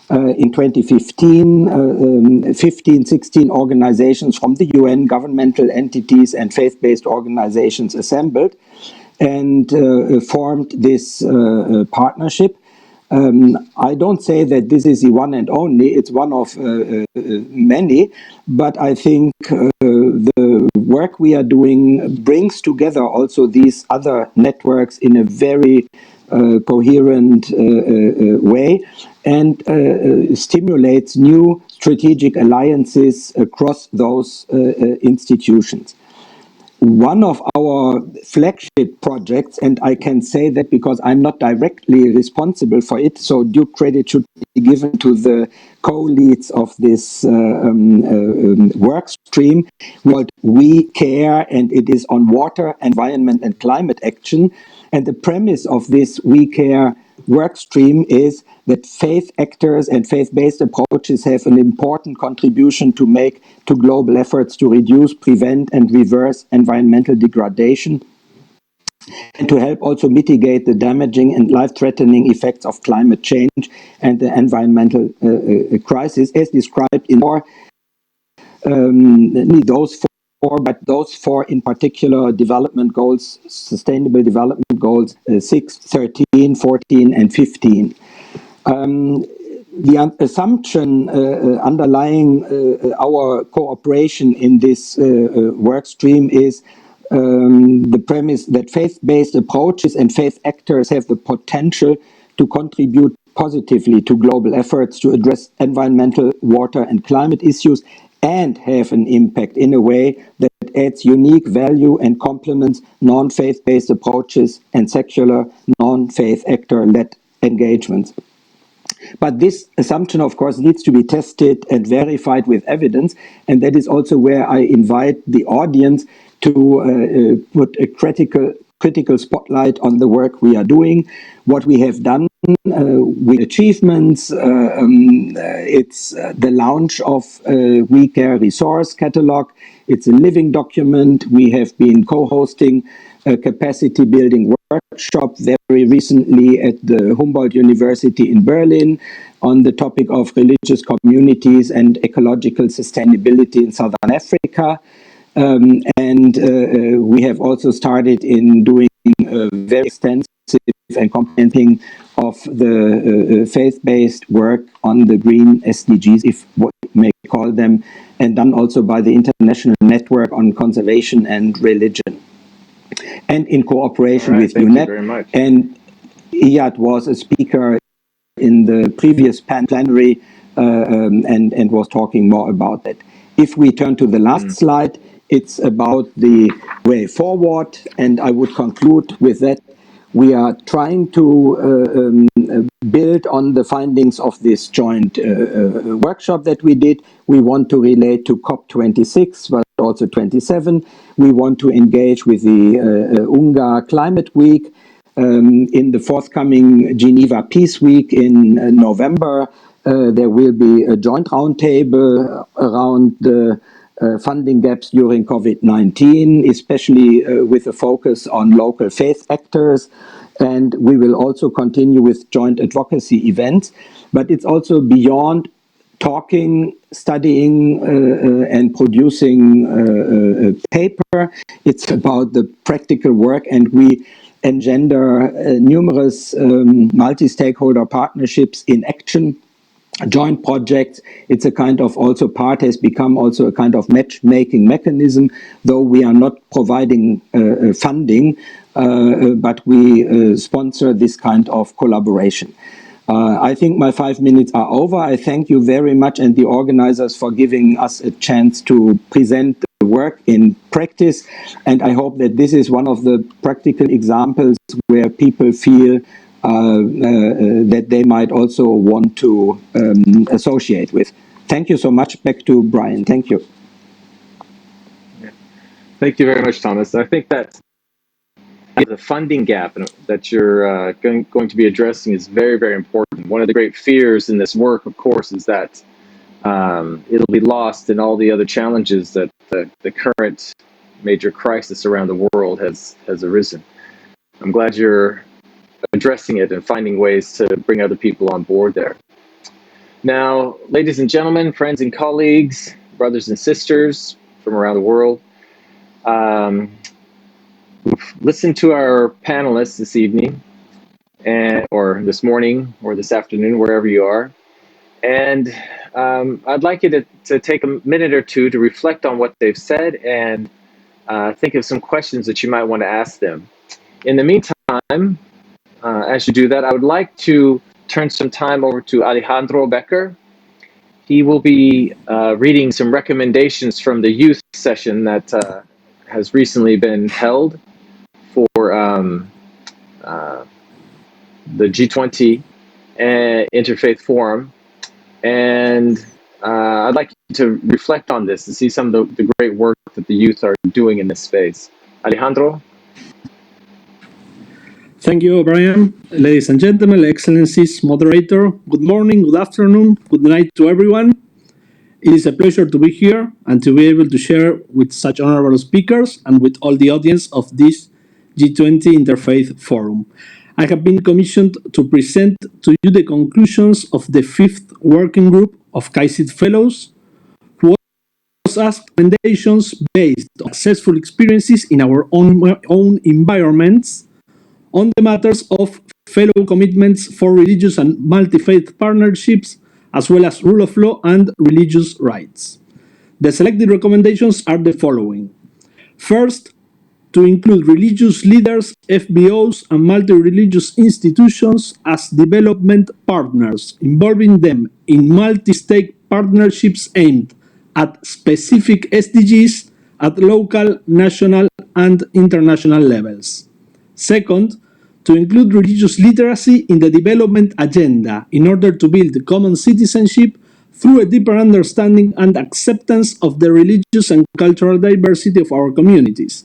In 2015, 16 organizations from the UN, governmental entities and faith-based organizations assembled and formed this partnership. I don't say that this is the one and only, it's one of many, but I think the work we are doing brings together also these other networks in a very coherent way and stimulates new strategic alliances across those institutions. One of our flagship projects, and I can say that because I'm not directly responsible for it, so due credit should be given to the co-leads of this work stream, what We Care, and it is on water, environment and climate action. And the premise of this We Care work stream is that faith actors and faith-based approaches have an important contribution to make to global efforts to reduce, prevent, and reverse environmental degradation, and to help also mitigate the damaging and life-threatening effects of climate change and the environmental crisis, as described in those four in particular development goals, sustainable development goals 6, 13, 14, and 15. The assumption underlying our cooperation in this work stream is the premise that faith-based approaches and faith actors have the potential to contribute positively to global efforts to address environmental, water, and climate issues and have an impact in a way that adds unique value and complements non-faith-based approaches and secular non-faith actor-led engagements. But this assumption, of course, needs to be tested and verified with evidence, and that is also where I invite the audience to put a critical spotlight on the work we are doing, what we have done with achievements. It's the launch of We Care resource catalog. It's a living document. We have been co-hosting a capacity building workshop very recently at the Humboldt University in Berlin on the topic of religious communities and ecological sustainability in Southern Africa. We have also started in doing very extensive and comprehensive of the faith-based work on the green SDGs, if what you may call them, and done also by the International Network on Conservation and Religion. And in cooperation with UNEP. And Iyad was a speaker in the previous plenary and was talking more about that. If we turn to the last slide, it's about the way forward, and I would conclude with that. We are trying to build on the findings of this joint workshop that we did. We want to relate to COP26, but also 27. We want to engage with the UNGA Climate Week. In the forthcoming Geneva Peace Week in November, there will be a joint roundtable around the funding gaps during COVID-19, especially with a focus on local faith actors. And we will also continue with joint advocacy events. But it's also beyond talking, studying, and producing a paper. It's about the practical work, and we engender numerous multi-stakeholder partnerships in action, joint projects. It's a kind of also part has become also a kind of matchmaking mechanism, though we are not providing funding, but we sponsor this kind of collaboration. I think my 5 minutes are over. I thank you very much and the organizers for giving us a chance to present the work in practice. And I hope that this is one of the practical examples where people feel that they might also want to associate with. Thank you so much. Back to Brian. Thank you. Thank you very much, Thomas. I think that's the funding gap that you're going to be addressing is very, very important. One of the great fears in this work, of course, is that it'll be lost in all the other challenges that the current major crisis around the world has arisen. I'm glad you're addressing it and finding ways to bring other people on board there. Now, ladies and gentlemen, friends and colleagues, brothers and sisters from around the world, listen to our panelists this evening, or this morning, or this afternoon, wherever you are. And I'd like you to take a minute or two to reflect on what they've said and think of some questions that you might want to ask them. In the meantime, as you do that, I would like to turn some time over to Alejandro Becker. He will be reading some recommendations from the youth session that has recently been held for the G20 Interfaith Forum. And I'd like you to reflect on this and see some of the great work that the youth are doing in this space. Alejandro? Thank you, Brian. Ladies and gentlemen, Excellencies, moderator, good morning, good afternoon, good night to everyone. It is a pleasure to be here and to be able to share with such honorable speakers and with all the audience of this G20 Interfaith Forum. I have been commissioned to present to you the conclusions of the 5th Working Group of KAICIID Fellows, who was asked recommendations based on successful experiences in our own environments on the matters of fellow commitments for religious and multi-faith partnerships, as well as rule of law and religious rights. The selected recommendations are the following. First, to include religious leaders, FBOs, and multi-religious institutions as development partners, involving them in multi-stake partnerships aimed at specific SDGs at local, national, and international levels. Second, to include religious literacy in the development agenda in order to build common citizenship through a deeper understanding and acceptance of the religious and cultural diversity of our communities.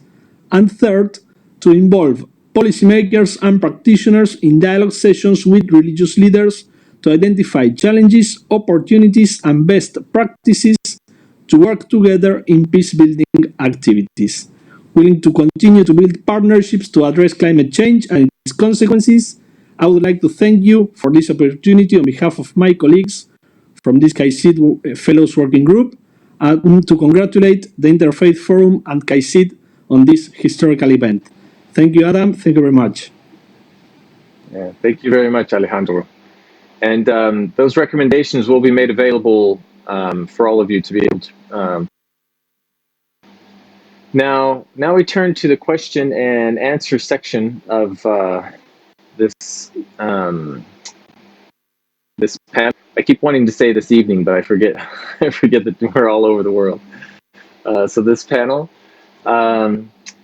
And third, to involve policymakers and practitioners in dialogue sessions with religious leaders to identify challenges, opportunities, and best practices to work together in peace-building activities. Willing to continue to build partnerships to address climate change and its consequences, I would like to thank you for this opportunity on behalf of my colleagues from this KAICIID Fellows Working Group, and to congratulate the Interfaith Forum and KAICIID on this historical event. Thank you, Adam. Thank you very much. Yeah, thank you very much, Alejandro. And those recommendations will be made available for all of you to be able to. Now we turn to the question and answer section of this this panel. I keep wanting to say this evening, but I forget. I forget that we're all over the world. So this panel.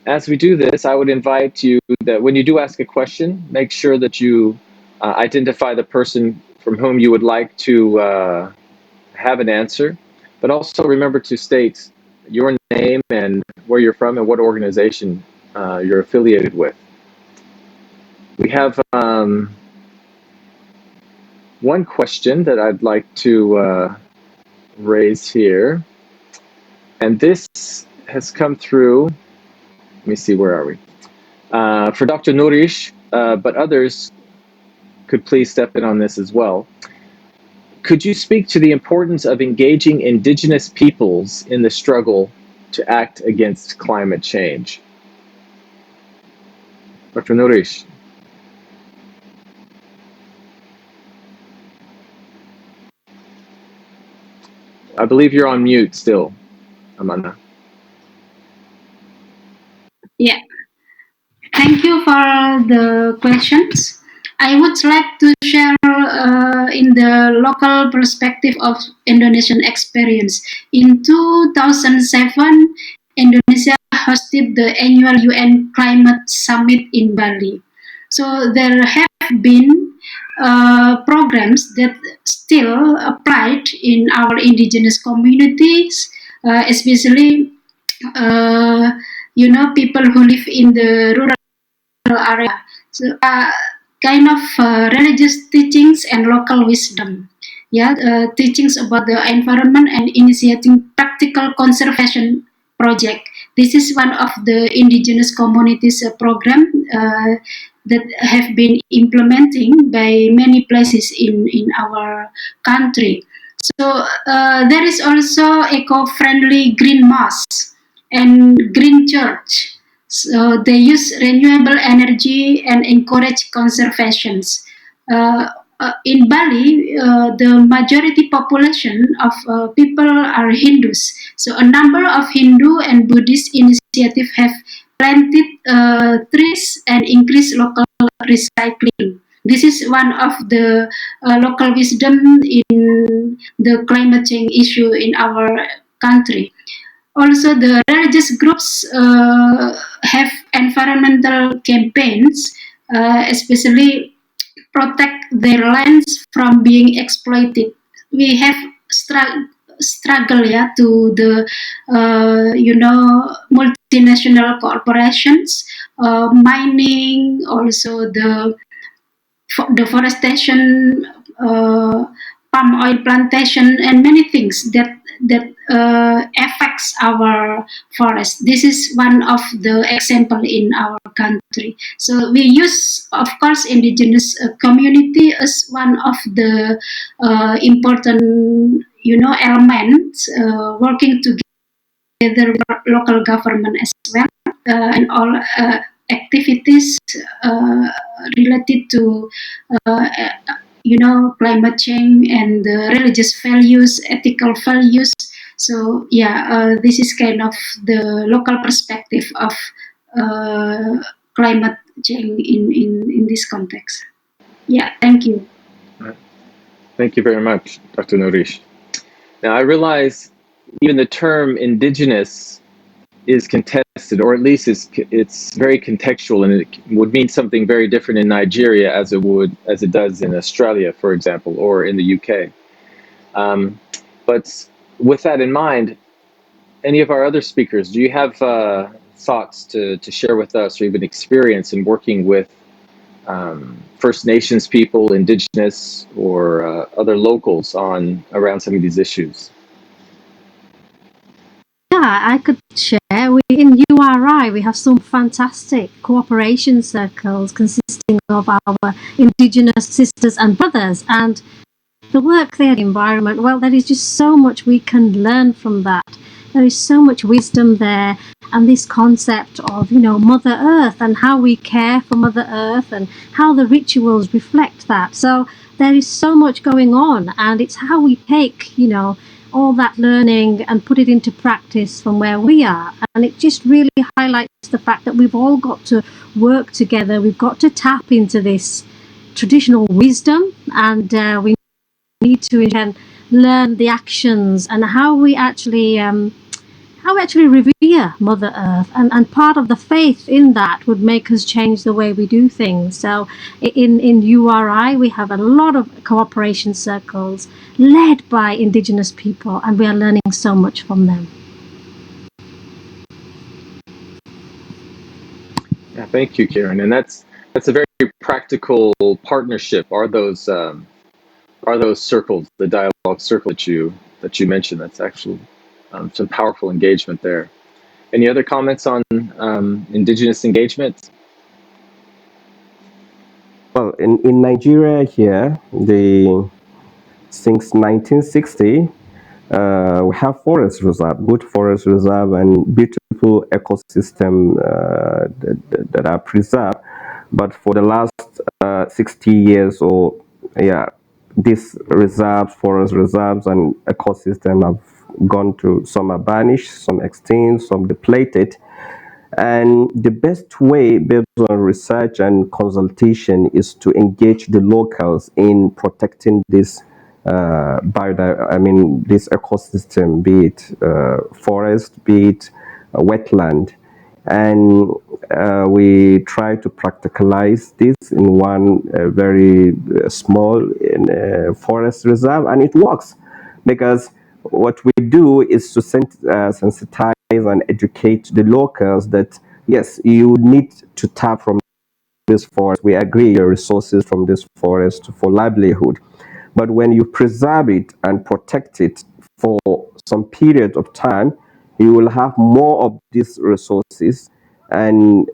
As we do this, I would invite you that when you do ask a question, make sure that you identify the person from whom you would like to have an answer, but also remember to state your name and where you're from and what organization you're affiliated with. We have one question that I'd like to raise here, and this has come through. Let me see, where are we? For Dr. Nourish, but others could please step in on this as well. Could you speak to the importance of engaging indigenous peoples in the struggle to act against climate change? Dr. Nourish. I believe you're on mute still, Amanda. Yeah. Thank you for the questions. I would like to share in the local perspective of Indonesian experience. In 2007, Indonesia hosted the annual UN Climate Summit in Bali. So there have been programs that still applied in our indigenous communities, especially people who live in the rural area. So, kind of religious teachings and local wisdom. Yeah, teachings about the environment and initiating practical conservation project. This is one of the indigenous communities program that have been implementing by many places in our country. So there is also eco-friendly green mosques and green church. So they use renewable energy and encourage conservations. Uh, in Bali, the majority population of people are Hindus. So a number of Hindu and Buddhist initiatives have planted trees and increased local recycling. This is one of the local wisdom in the climate change issue in our country. Also, the religious groups have environmental campaigns, especially protect their lands from being exploited. We have struggle, yeah, to the multinational corporations, mining, also the deforestation, palm oil plantation, and many things that affects our forest. This is one of the example in our country. So we use, of course, indigenous community as one of the important, elements working together with local government as well, and all activities related to climate change and the religious values, ethical values. So yeah, this is kind of the local perspective of climate change in this context. Yeah, thank you. Thank you very much, Dr. Nourish. Now, I realize even the term indigenous is contested, or at least it's very contextual, and it would mean something very different in Nigeria as it does in Australia, for example, or in the UK. But with that in mind, any of our other speakers, do you have thoughts to share with us, or even experience in working with First Nations people, Indigenous, or other locals around some of these issues? Yeah, I could share. In URI, we have some fantastic cooperation circles consisting of our Indigenous sisters and brothers, and the work there, the environment, well, there is just so much we can learn from that. There is so much wisdom there, and this concept of, Mother Earth and how we care for Mother Earth and how the rituals reflect that. So there is so much going on, and it's how we take, all that learning and put it into practice from where we are. And it just really highlights the fact that we've all got to work together. We've got to tap into this traditional wisdom, and we need to learn the actions and how we actually revere Mother Earth, and part of the faith in that would make us change the way we do things. So in URI we have a lot of cooperation circles led by Indigenous people, and we are learning so much from them. Yeah, thank you, Karen. And that's a very practical partnership. Are those circles, the dialogue circle that you mentioned? That's actually some powerful engagement there. Any other comments on Indigenous engagement? Well, in Nigeria here, since 1960, we have forest reserve, good forest reserve, and beautiful ecosystem that are preserved. But for the last 60 years, these reserves, forest reserves, and ecosystem have gone to, some are vanished, some extinct, some depleted. And the best way, based on research and consultation, is to engage the locals in protecting this this ecosystem, be it forest, be it wetland. And we try to practicalize this in one very small forest reserve, and it works, because what we do is to sensitize and educate the locals that yes, you need to tap from this forest, we agree your resources from this forest for livelihood. But when you preserve it and protect it for some period of time, you will have more of these resources, and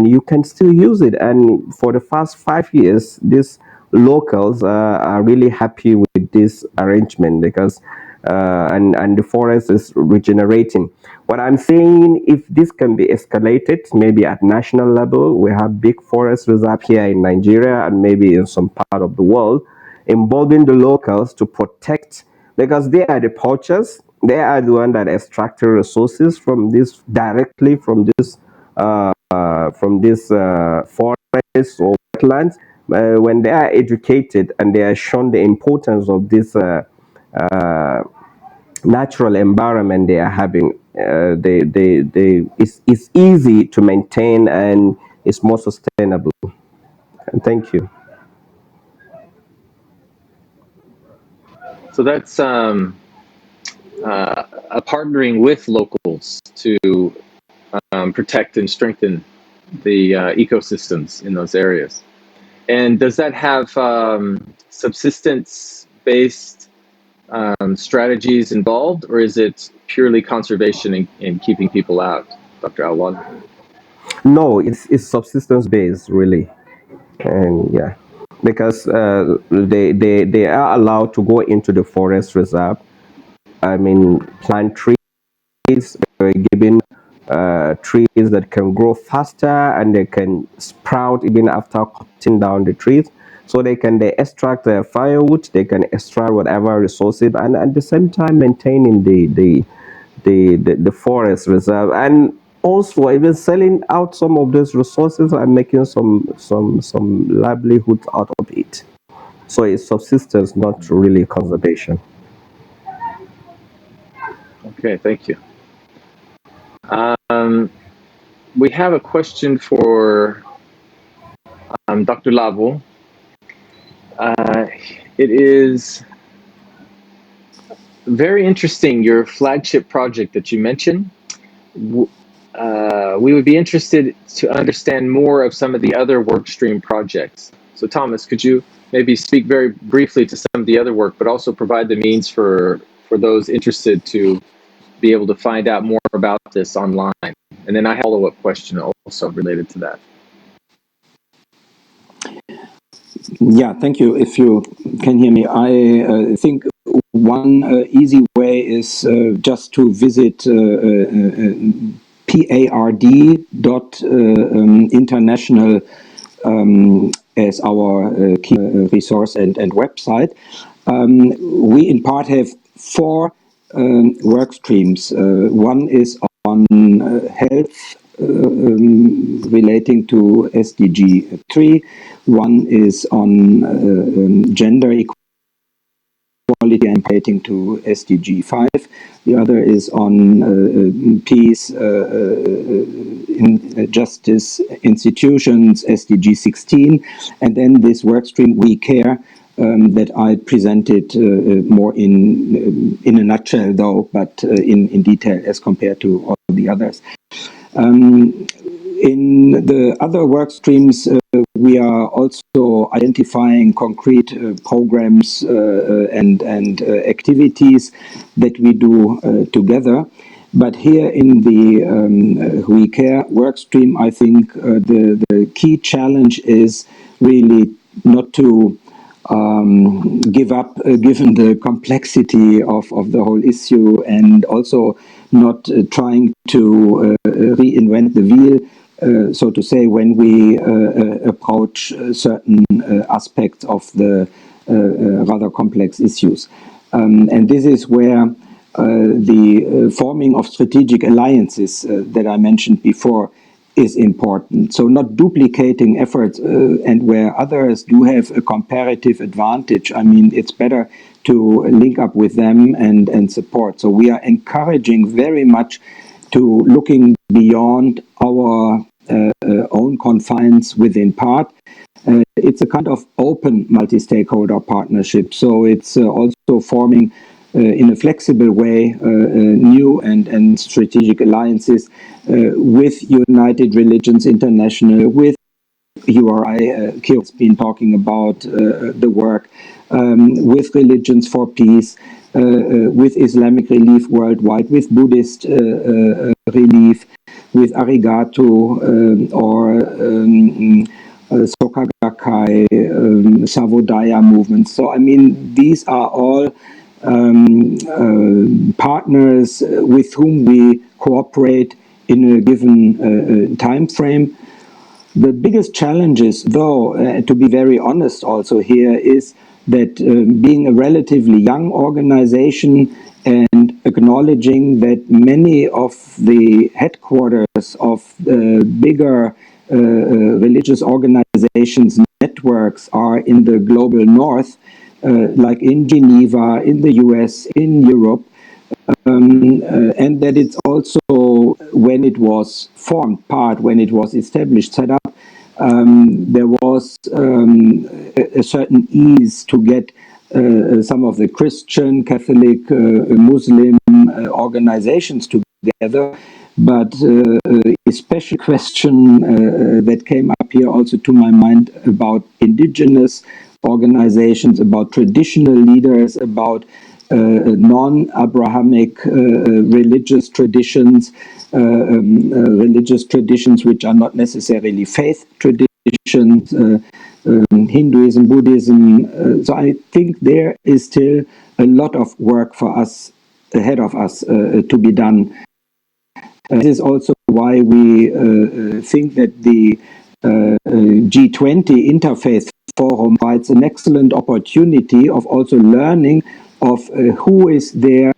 you can still use it. And for the first 5 years, these locals are really happy with this arrangement, because and the forest is regenerating. What I'm saying, if this can be escalated, maybe at national level, we have big forest reserve here in Nigeria and maybe in some part of the world, involving the locals to protect, because they are the poachers. They are the one that extract the resources from this directly from this forests or wetlands. When they are educated and they are shown the importance of this natural environment they are having, it's easy to maintain and it's more sustainable. And thank you. So that's a partnering with locals to protect and strengthen the ecosystems in those areas. And does that have subsistence-based strategies involved, or is it purely conservation and keeping people out, Dr. Alwan? No, it's subsistence based, really. And yeah, because they are allowed to go into the forest reserve. I mean, plant trees, giving trees that can grow faster and they can sprout even after cutting down the trees. So they extract their firewood, they can extract whatever resources, and at the same time maintaining the forest reserve, and also even selling out some of those resources and making some livelihood out of it. So it's subsistence, not really conservation. Okay, thank you. We have a question for Dr. Lavo. It is very interesting, your flagship project that you mentioned. We would be interested to understand more of some of the other workstream projects. So Thomas, could you maybe speak very briefly to some of the other work, but also provide the means for those interested to be able to find out more about this online? And then I have a follow-up question also related to that. Yeah, thank you. If you can hear me, I think one easy way is just to visit PARD.international as our key resource and website. We in part have 4 work streams. One is on health relating to SDG 3. One is on gender equality and relating to SDG 5. The other is on peace, justice, institutions, SDG 16. And then this work stream, We Care, that I presented more in a nutshell, though, but in detail as compared to all the others. In the other work streams, we are also identifying concrete programs and activities that we do together. But here in the We Care work stream, I think the key challenge is really not to give up, given the complexity of the whole issue, and also not trying to reinvent the wheel, so to say, when we approach certain aspects of the rather complex issues. And this is where the forming of strategic alliances that I mentioned before is important. So not duplicating efforts, and where others do have a comparative advantage, I mean, it's better to link up with them and support. So we are encouraging very much to looking beyond our own confines within PARD. It's a kind of open multi-stakeholder partnership. So it's also forming in a flexible way new and strategic alliances with United Religions International, with URI, Kyo has been talking about the work with Religions for Peace, with Islamic Relief Worldwide, with Buddhist Relief, with Arigato Soka Gakkai, Savodaya movements. So, I mean, these are all partners with whom we cooperate in a given time frame. The biggest challenges, though, to be very honest also here, is that being a relatively young organization and acknowledging that many of the headquarters of bigger religious organizations networks are in the global north, like in Geneva, in the US, in Europe, and that it's also, when it was formed, when it was established, set up, there was a certain ease to get some of the Christian, Catholic, Muslim organizations together. But a special question that came up here also to my mind about indigenous organizations, about traditional leaders, about non-Abrahamic religious traditions, which are not necessarily faith traditions, Hinduism, Buddhism. So I think there is still a lot of work for us ahead of us to be done. This is also why we think that the G20 Interfaith Forum provides an excellent opportunity of also learning of who is there,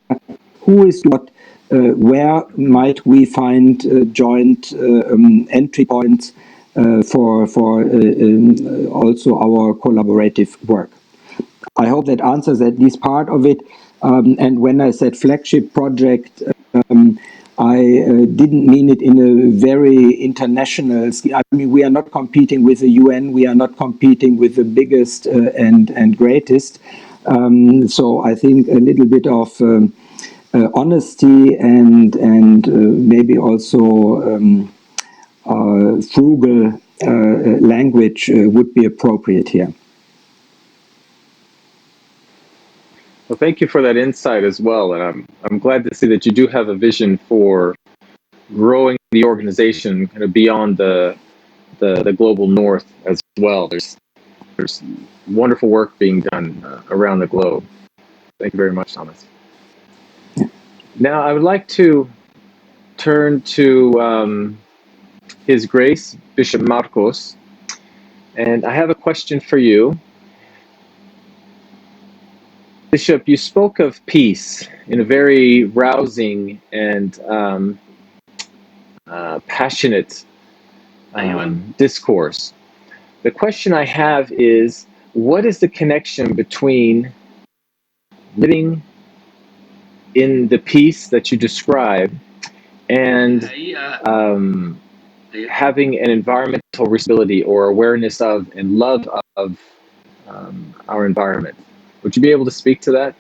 who is what, where might we find joint entry points for also our collaborative work. I hope that answers at least part of it. And when I said flagship project, I didn't mean it in a very international scheme. I mean, we are not competing with the UN. We are not competing with the biggest and greatest. So I think a little bit of honesty and maybe also frugal language would be appropriate here. Well, thank you for that insight as well, and I'm glad to see that you do have a vision for growing the organization kind of beyond the global north as well. There's wonderful work being done around the globe. Thank you very much, Thomas. Now, I would like to turn to His Grace Bishop Marcos, and I have a question for you. Bishop, you spoke of peace in a very rousing and passionate discourse. The question I have is, what is the connection between living in the peace that you describe and having an environmental responsibility or awareness of and love of our environment? Would you be able to speak to that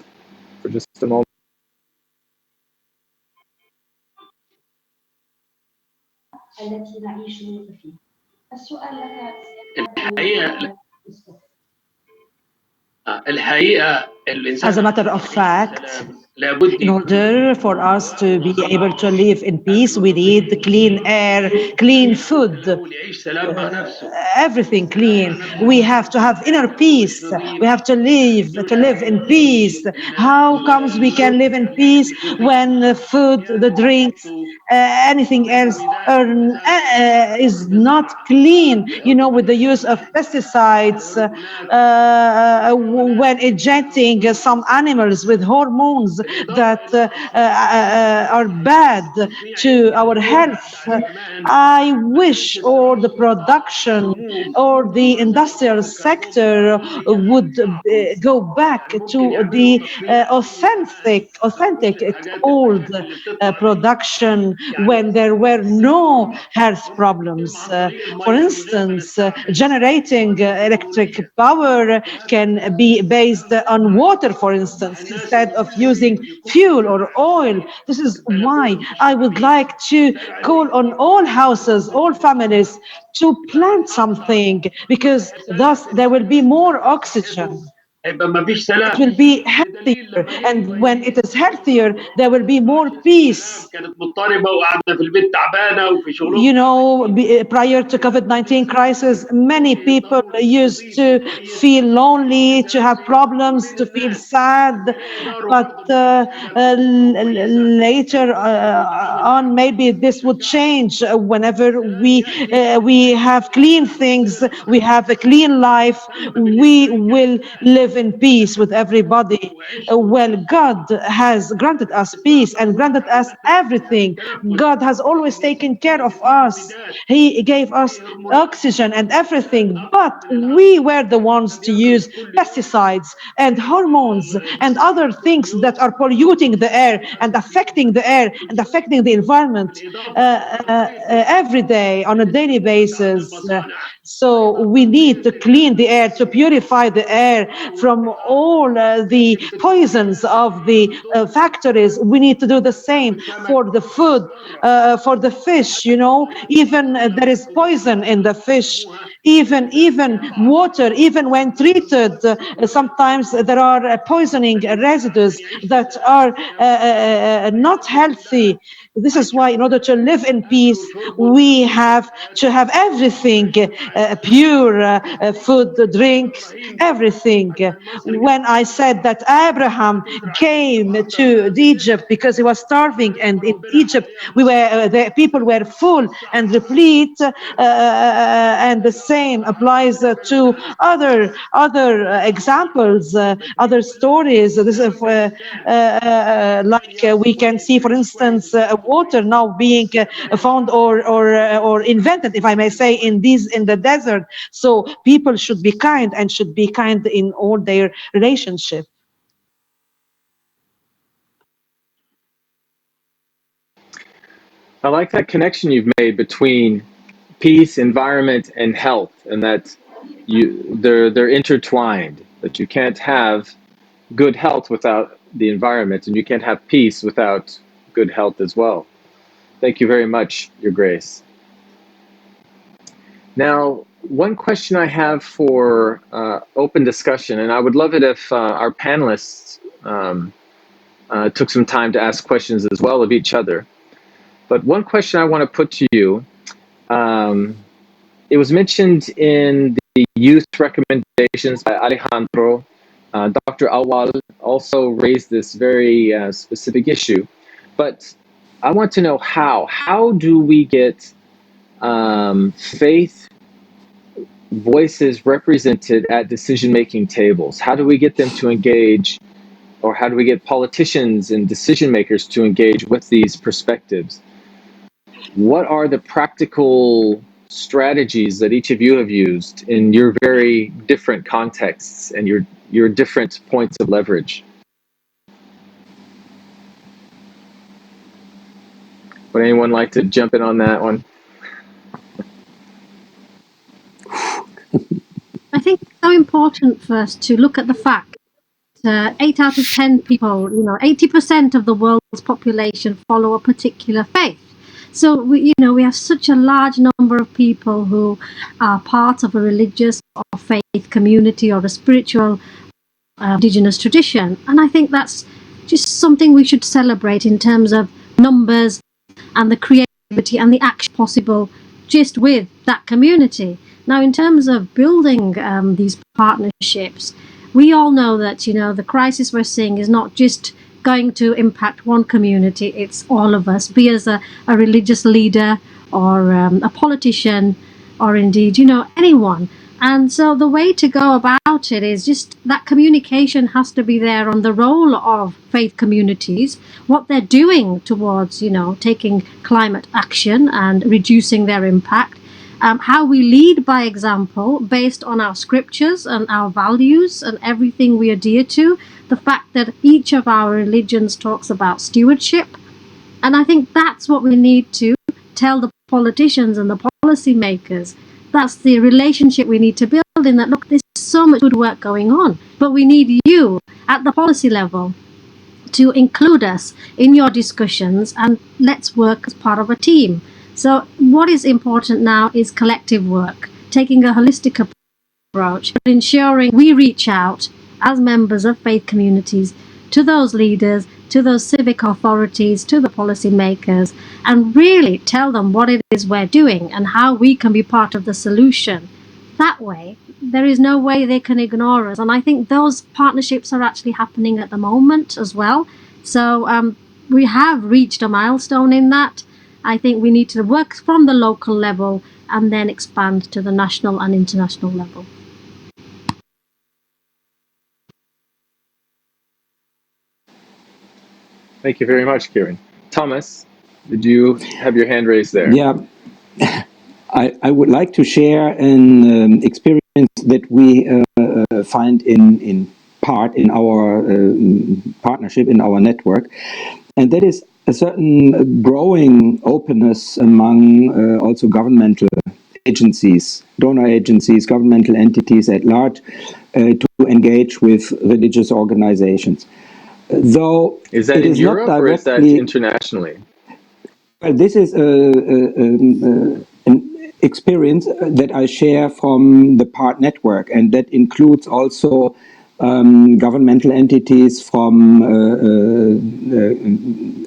for just a moment? As a matter of fact, in order for us to be able to live in peace, we need clean air, clean food, everything clean. We have to have inner peace. We have to live in peace. How comes we can live in peace when the food, the drinks, anything else is not clean? You know, with the use of pesticides, when injecting some animals with hormones that are bad to our health. I wish all the production or the industrial sector would go back to the authentic old production when there were no health problems. For instance, generating electric power can be based on water, for instance, instead of using fuel or oil. This is why I would like to call on all houses, all families, to plant something, because thus there will be more oxygen. هيبقى ما فيش It سلام. will be بدليل healthier, لما and when it is healthier, there will be more peace. كانت مضطربه وقاعده في البيت تعبانه وفي شغلهم. You know, prior to COVID-19 crisis, many people used to feel lonely, to have problems, to feel sad. But later on, maybe this would change whenever we have clean things, we have a clean life, we will live in peace with everybody. Well, God has granted us peace and granted us everything. God has always taken care of us. He gave us oxygen and everything, but we were the ones to use pesticides and hormones and other things that are polluting the air and affecting the air and affecting the environment every day on a daily basis. So we need to clean the air, to purify the air from all the poisons of the factories. We need to do the same for the food, for the fish. You know, even there is poison in the fish. Even water, even when treated, sometimes there are poisoning residues that are not healthy. This is why, in order to live in peace, we have to have everything pure, food, drinks, everything. When I said that Abraham came to Egypt because he was starving, and in Egypt the people were full and replete, and the same applies to other examples, other stories. This is like we can see, for instance, water now being found or invented, if I may say, in the desert. So people should be kind and should be kind in all their relationship. I like that connection you've made between peace, environment, and health, and that they're intertwined. That you can't have good health without the environment, and you can't have peace without good health as well. Thank you very much, Your Grace. Now, one question I have for open discussion, and I would love it if our panelists took some time to ask questions as well of each other. But one question I want to put to you, it was mentioned in the youth recommendations by Alejandro. Dr. Awal also raised this very specific issue. But I want to know how. How do we get faith voices represented at decision-making tables? How do we get them to engage, or how do we get politicians and decision makers to engage with these perspectives? What are the practical strategies that each of you have used in your very different contexts and your different points of leverage? Would anyone like to jump in on that one? I think it's so important for us to look at the fact that 8 out of 10 people, 80% of the world's population follow a particular faith. So we have such a large number of people who are part of a religious or faith community or a spiritual indigenous tradition, and I think that's just something we should celebrate in terms of numbers and the creativity and the action possible just with that community. Now, in terms of building these partnerships, we all know that the crisis we're seeing is not just going to impact one community, it's all of us, be as a religious leader or a politician or indeed anyone. And so the way to go about it is just that communication has to be there on the role of faith communities, what they're doing towards taking climate action and reducing their impact, how we lead by example based on our scriptures and our values and everything we adhere to, the fact that each of our religions talks about stewardship. And I think that's what we need to tell the politicians and the policy makers. That's the relationship we need to build heralding that, look, there's so much good work going on, but we need you at the policy level to include us in your discussions, and let's work as part of a team. So what is important now is collective work, taking a holistic approach, but ensuring we reach out as members of faith communities to those leaders, to those civic authorities, to the policymakers, and really tell them what it is we're doing and how we can be part of the solution. That way, there is no way they can ignore us. And I think those partnerships are actually happening at the moment as well. So we have reached a milestone in that. I think we need to work from the local level and then expand to the national and international level. Thank you very much, Kieran. Thomas, did you have your hand raised there? Yeah, I would like to share an experience that we find in part in our partnership, in our network, and that is a certain growing openness among also governmental agencies, donor agencies, governmental entities at large, to engage with religious organizations. Though is that in Europe or is that internationally? Well, this is an experience that I share from the PART network, and that includes also governmental entities from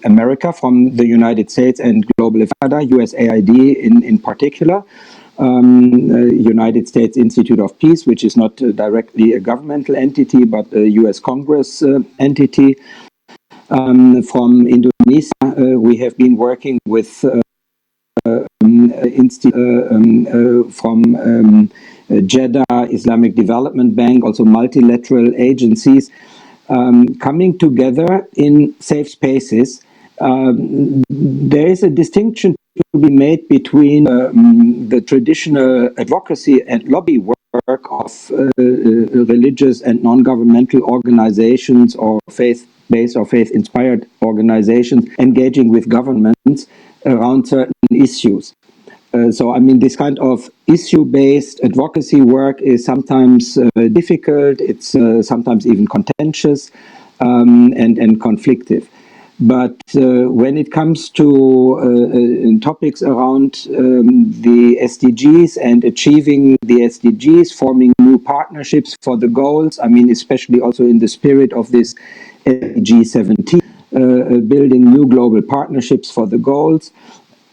America, from the United States and Global Canada, USAID in particular, United States Institute of Peace, which is not directly a governmental entity, but a US Congress entity. From Indonesia, we have been working with from Jeddah Islamic Development Bank, also multilateral agencies coming together in safe spaces. There is a distinction to be made between the traditional advocacy and lobby work of religious and non-governmental organizations or faith-based or faith-inspired organizations engaging with governments around certain issues. So, I mean, this kind of issue-based advocacy work is sometimes difficult, it's sometimes even contentious and conflictive. But when it comes to topics around the SDGs and achieving the SDGs, forming new partnerships for the goals, I mean, especially also in the spirit of this G20, building new global partnerships for the goals,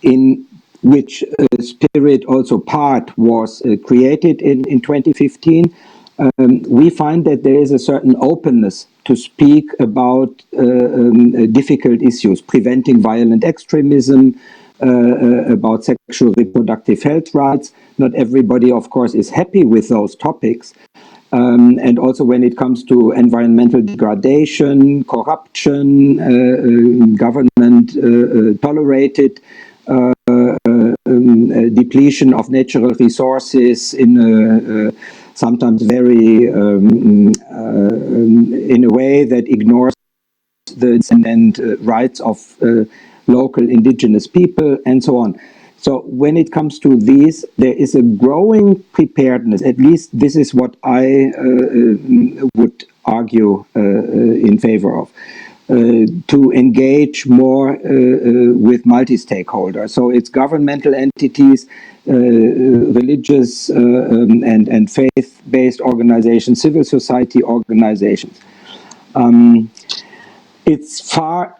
in which spirit also PART was created in 2015, we find that there is a certain openness to speak about difficult issues, preventing violent extremism, about sexual reproductive health rights. Not everybody, of course, is happy with those topics. And also when it comes to environmental degradation, corruption, government tolerated depletion of natural resources in a sometimes very in a way that ignores the rights of local indigenous people and so on. So when it comes to these, there is a growing preparedness, at least this is what I would argue in favor of, to engage more with multi-stakeholders. So it's governmental entities, religious and faith-based organizations, civil society organizations. It's far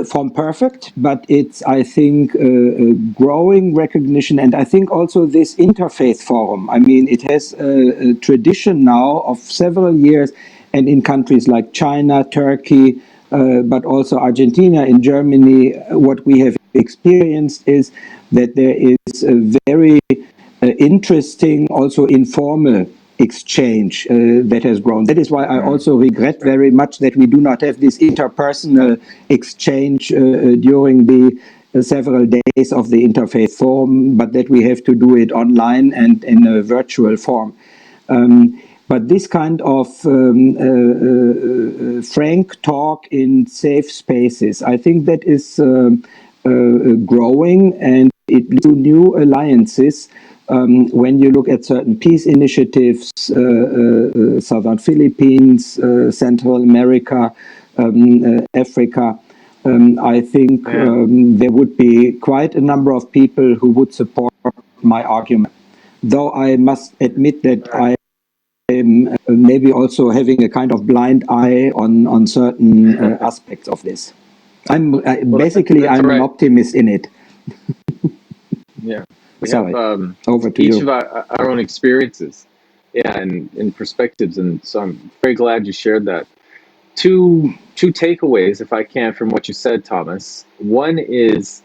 from perfect, but it's, I think, a growing recognition. And I think also this interfaith forum, I mean, it has a tradition now of several years, and in countries like China, Turkey, but also Argentina and Germany, what we have experienced is that there is a very interesting, also informal exchange that has grown. That is why I also regret very much that we do not have this interpersonal exchange during the several days of the Interfaith Forum, but that we have to do it online and in a virtual form. But this kind of frank talk in safe spaces, I think that is growing, and it leads to new alliances when you look at certain peace initiatives, Southern Philippines, Central America, Africa, I think there would be quite a number of people who would support my argument. Though I must admit that I am maybe also having a kind of blind eye on certain aspects of this. I'm basically I'm an optimist in it. Yeah, we Sorry. have Over to each you. of our own experiences, and perspectives, and so I'm very glad you shared that. Two takeaways, if I can, from what you said, Thomas. One is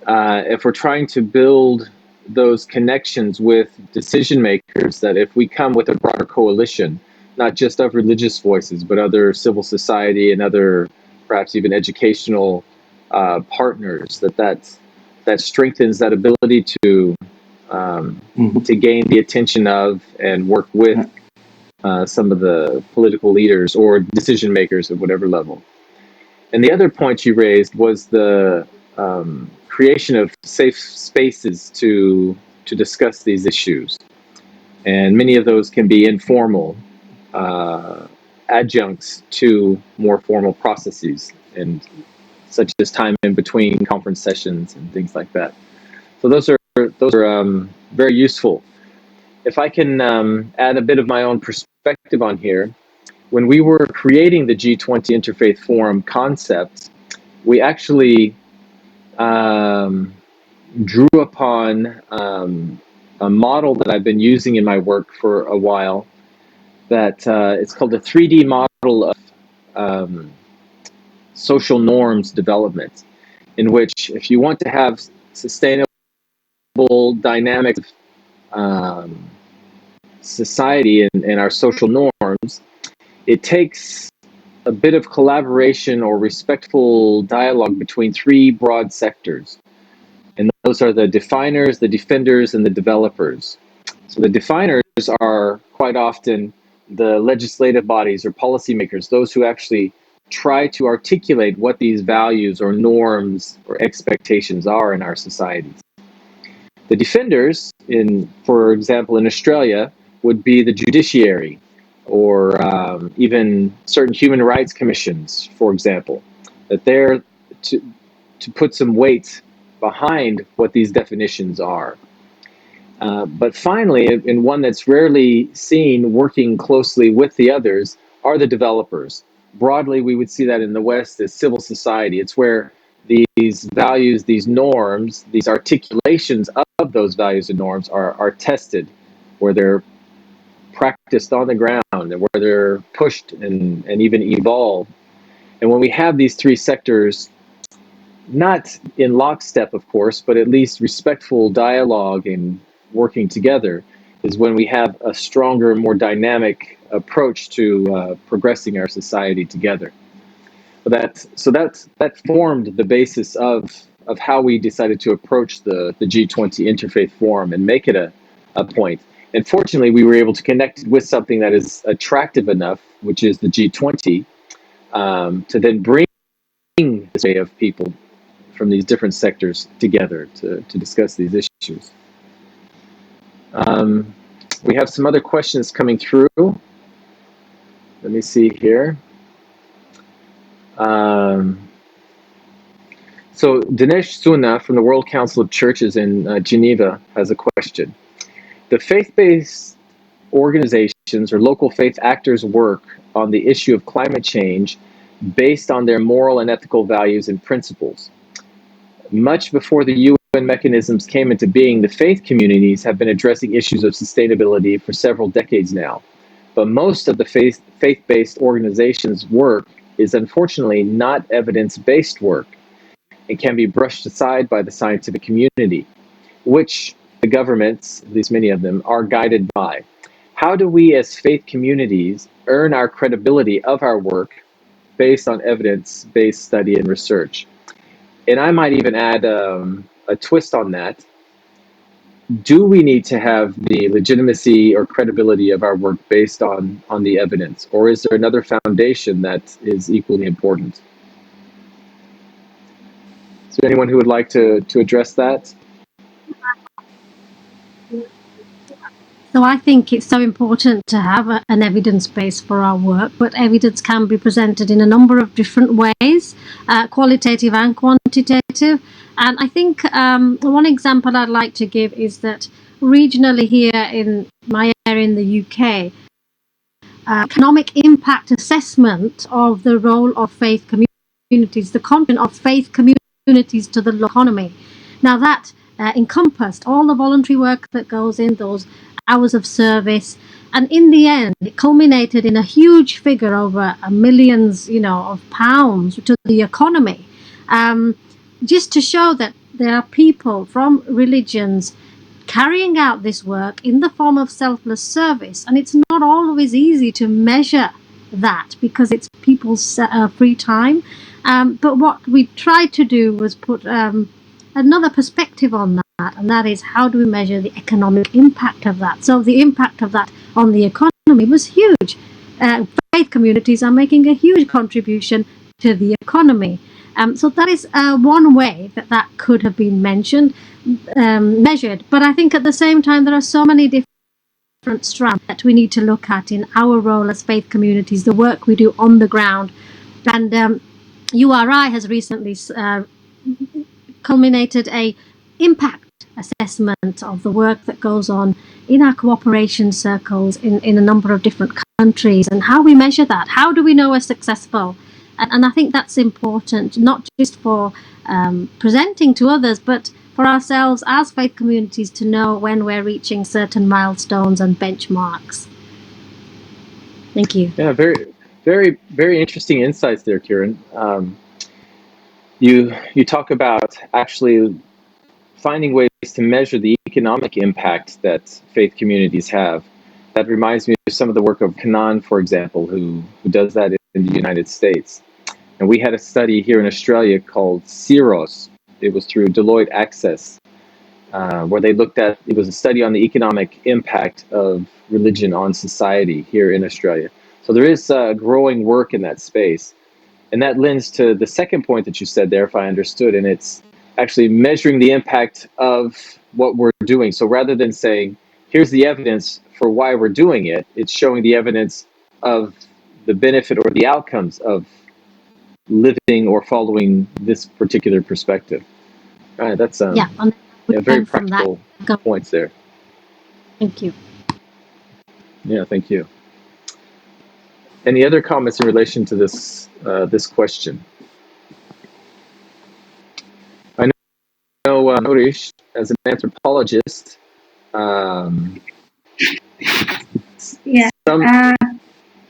if we're trying to build those connections with decision makers, that if we come with a broader coalition, not just of religious voices, but other civil society and other perhaps even educational partners, that strengthens that ability to gain the attention of and work with some of the political leaders or decision makers at whatever level. And the other point you raised was the creation of safe spaces to discuss these issues. And many of those can be informal adjuncts to more formal processes, and such as time in between conference sessions and things like that. So those are very useful. If I can add a bit of my own perspective on here, when we were creating the G20 Interfaith Forum concept, we actually drew upon a model that I've been using in my work for a while. That it's called the 3D model of social norms development, in which if you want to have sustainable, dynamic society and our social norms, it takes a bit of collaboration or respectful dialogue between three broad sectors. And those are the definers, the defenders, and the developers. So the definers are quite often the legislative bodies or policymakers, those who actually try to articulate what these values or norms or expectations are in our societies. The defenders, for example, in Australia, would be the judiciary, or even certain human rights commissions, for example, that they're to put some weight behind what these definitions are. But finally, and one that's rarely seen working closely with the others, are the developers. Broadly, we would see that in the West as civil society. It's where these values, these norms, these articulations of those values and norms are tested, where they're practiced on the ground, and where they're pushed and even evolved. And when we have these three sectors, not in lockstep, of course, but at least respectful dialogue and working together, is when we have a stronger, more dynamic approach to progressing our society together. So that formed the basis of how we decided to approach the G20 Interfaith Forum and make it a point. And fortunately, we were able to connect with something that is attractive enough, which is the G20, to then bring this way of people from these different sectors together to discuss these issues. We have some other questions coming through. Let me see here. So Dinesh Suna from the World Council of Churches in Geneva has a question. The faith-based organizations or local faith actors work on the issue of climate change based on their moral and ethical values and principles. Much before the UN mechanisms came into being, the faith communities have been addressing issues of sustainability for several decades now. But most of the faith-based organizations' work is unfortunately not evidence-based work. It can be brushed aside by the scientific community, which the governments, at least many of them, are guided by. How do we as faith communities earn our credibility of our work based on evidence-based study and research? And I might even add a twist on that. Do we need to have the legitimacy or credibility of our work based on the evidence? Or is there another foundation that is equally important? Is there anyone who would like to address that? So I think it's so important to have an evidence base for our work, but evidence can be presented in a number of different ways, qualitative and quantitative. And I think one example I'd like to give is that regionally here in my area in the UK, economic impact assessment of the role of faith communities, the content of faith communities to the local economy. Now that encompassed all the voluntary work that goes in, those hours of service, and in the end it culminated in a huge figure over millions, of pounds to the economy, just to show that there are people from religions carrying out this work in the form of selfless service, and it's not always easy to measure that because it's people's free time, but what we tried to do was put another perspective on that, and that is, how do we measure the economic impact of that? So the impact of that on the economy was huge. Faith communities are making a huge contribution to the economy. So that is one way that could have been measured. But I think at the same time there are so many different strands that we need to look at in our role as faith communities, the work we do on the ground. And URI has recently culminated a impact assessment of the work that goes on in our cooperation circles in a number of different countries, and how we measure that. How do we know we're successful? And I think that's important, not just for presenting to others, but for ourselves as faith communities to know when we're reaching certain milestones and benchmarks. Thank you. Yeah, very, very, very interesting insights there, Kieran. You talk about actually finding ways to measure the economic impact that faith communities have. That reminds me of some of the work of Kanan, for example, who does that in the United States. And we had a study here in Australia called CIROS. It was through Deloitte Access, where they looked at, it was a study on the economic impact of religion on society here in Australia. So there is growing work in that space. And that lends to the second point that you said there, if I understood, and it's actually measuring the impact of what we're doing. So rather than saying, here's the evidence for why we're doing it, it's showing the evidence of the benefit or the outcomes of living or following this particular perspective. All right, that's very practical points there. Thank you. Yeah, thank you. Any other comments in relation to this this question? I know, Norish, as an anthropologist,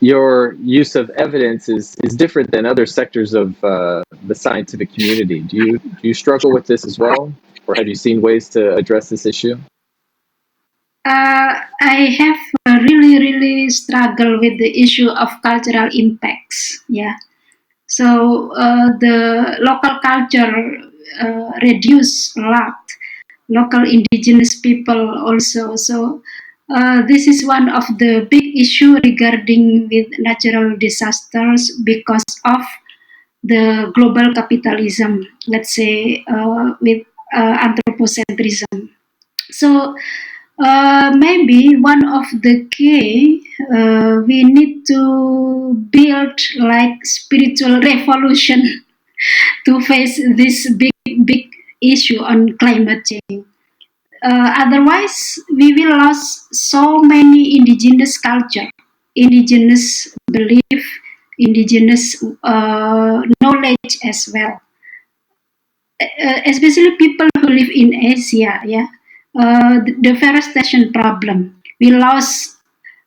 your use of evidence is different than other sectors of the scientific community. Do you struggle with this as well, or have you seen ways to address this issue? I have really struggled with the issue of cultural impacts. Yeah. So the local culture reduced a lot. Local indigenous people also. So this is one of the big issue regarding with natural disasters because of the global capitalism. Let's say with anthropocentrism. So maybe one of the key we need to build like spiritual revolution to face this big issue on climate change. Otherwise, we will lose so many indigenous culture, indigenous belief, indigenous knowledge as well. Especially people who live in Asia, yeah, the deforestation problem. We lost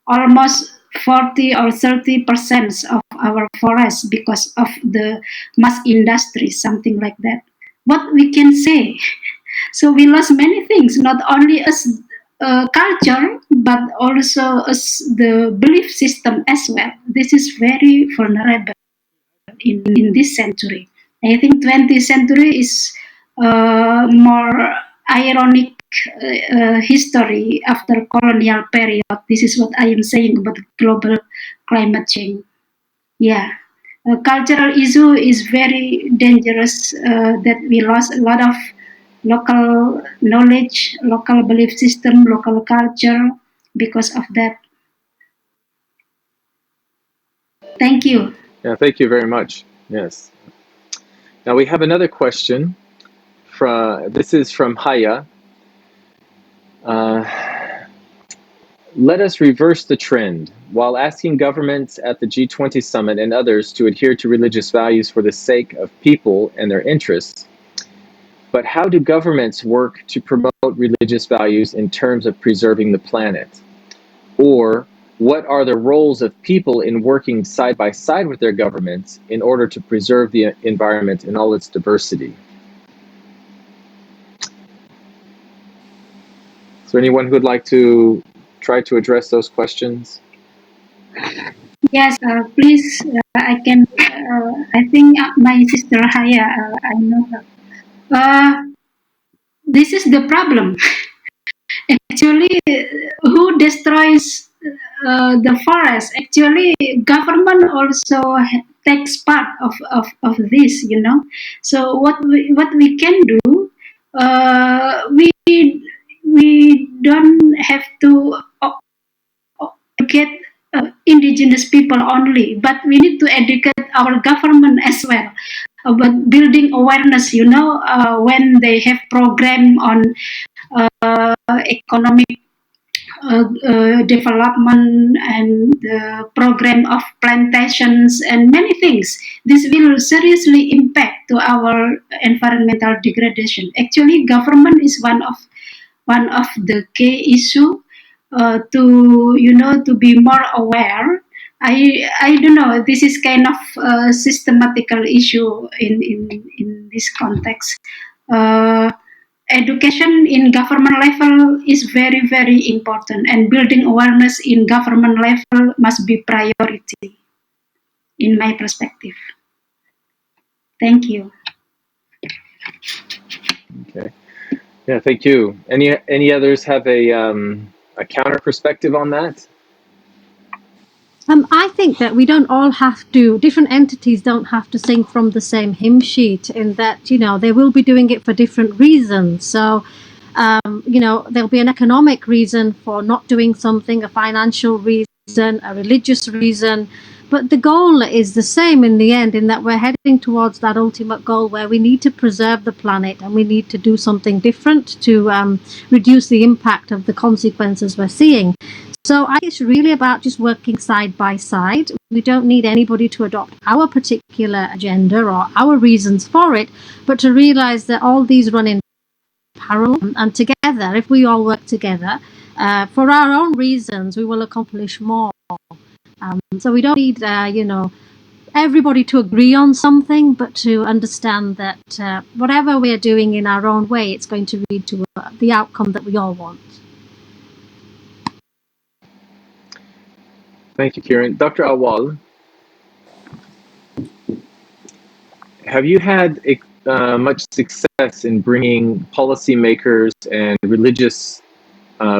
almost 40 or 30% of our forests because of the mass industry, something like that. What we can say? So we lost many things, not only as culture, but also as the belief system as well. This is very vulnerable in this century. I think 20th century is more ironic history after colonial period. This is what I am saying about global climate change. Yeah. Cultural issue is very dangerous that we lost a lot of local knowledge, local belief system, local culture, because of that. Thank you. Yeah, thank you very much. Yes. Now we have another question. This is from Haya. Let us reverse the trend. While asking governments at the G20 summit and others to adhere to religious values for the sake of people and their interests, but how do governments work to promote religious values in terms of preserving the planet? Or what are the roles of people in working side by side with their governments in order to preserve the environment in all its diversity? Is there anyone who would like to try to address those questions? Yes, please. I can. I think my sister Haya. I know her. This is the problem. Actually, who destroys the forest? Actually, government also takes part of this. So what we can do? We don't have to get indigenous people only, but we need to educate our government as well about building awareness. When they have program on economic development and the program of plantations and many things, this will seriously impact to our environmental degradation. Actually, government is one of the key issue to be more aware. I don't know. This is kind of a systematical issue in this context. Education in government level is very very important, and building awareness in government level must be priority, in my perspective. Thank you. Okay. Yeah, thank you. Any others have a counter perspective on that? I think that we don't all have to, different entities don't have to sing from the same hymn sheet, in that, they will be doing it for different reasons. So, there'll be an economic reason for not doing something, a financial reason, a religious reason. But the goal is the same in the end, in that we're heading towards that ultimate goal where we need to preserve the planet and we need to do something different to reduce the impact of the consequences we're seeing. So I think it's really about just working side by side. We don't need anybody to adopt our particular agenda or our reasons for it, but to realize that all these run in parallel, and together, if we all work together for our own reasons, we will accomplish more. So we don't need, everybody to agree on something, but to understand that whatever we're doing in our own way, it's going to lead to the outcome that we all want. Thank you, Kieran. Dr. Awal, have you had much success in bringing policymakers and religious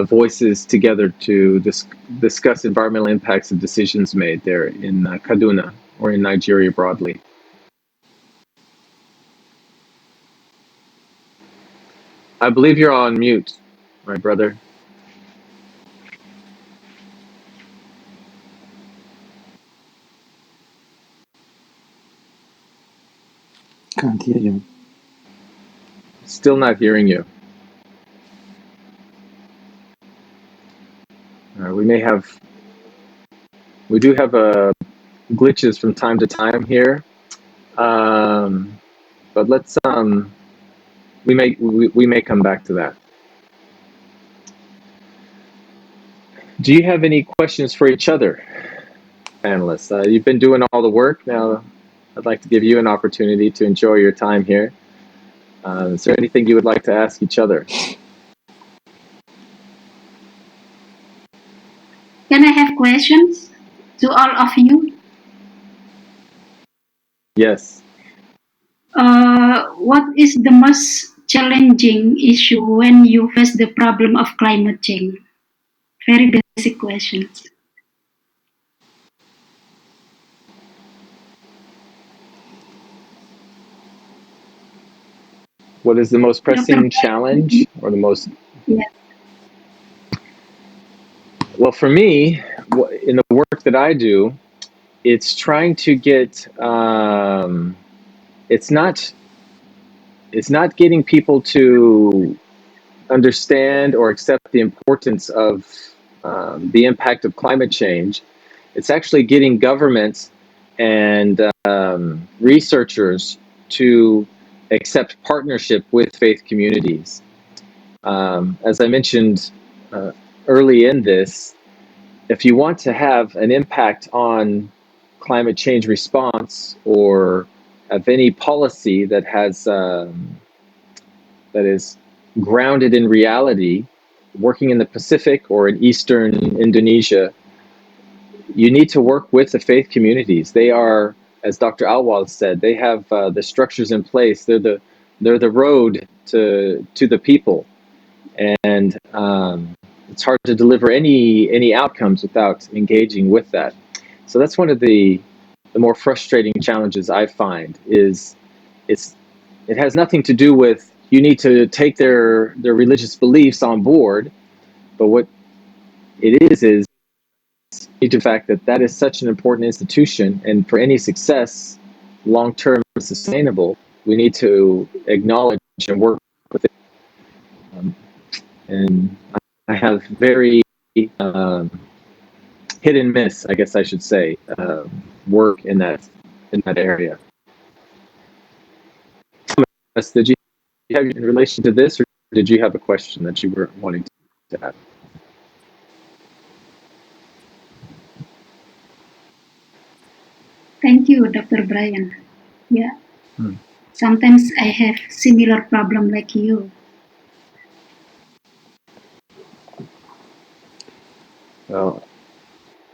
voices together to discuss environmental impacts of decisions made there in Kaduna or in Nigeria broadly? I believe you're on mute, my brother. Can't hear you. Still not hearing you. We do have glitches from time to time here, but let's we may come back to that. Do you have any questions for each other, panelists? You've been doing all the work. Now I'd like to give you an opportunity to enjoy your time here. Is there anything you would like to ask each other? Can I have questions to all of you? Yes. What is the most challenging issue when you face the problem of climate change? Very basic questions. What is the most pressing challenge, or the most? Yes. Well, for me, in the work that I do, it's trying to get. It's not. It's not getting people to understand or accept the importance of the impact of climate change. It's actually getting governments and researchers to accept partnership with faith communities. As I mentioned early in this, if you want to have an impact on climate change response or of any policy that has that is grounded in reality, working in the Pacific or in Eastern Indonesia, you need to work with the faith communities. They are, as Dr. Alwal said, they have the structures in place. They're the road to the people, and it's hard to deliver any outcomes without engaging with that. So that's one of the more frustrating challenges I find is it has nothing to do with you need to take their religious beliefs on board, but what it is the fact that that is such an important institution, and for any success, long-term sustainable, we need to acknowledge and work with it. And I have very hit and miss, I guess I should say, work in that area. Thomas, did you have in relation to this, or did you have a question that you were wanting to add? Thank you, Dr. Brian. Yeah. Sometimes I have similar problem like you. Well,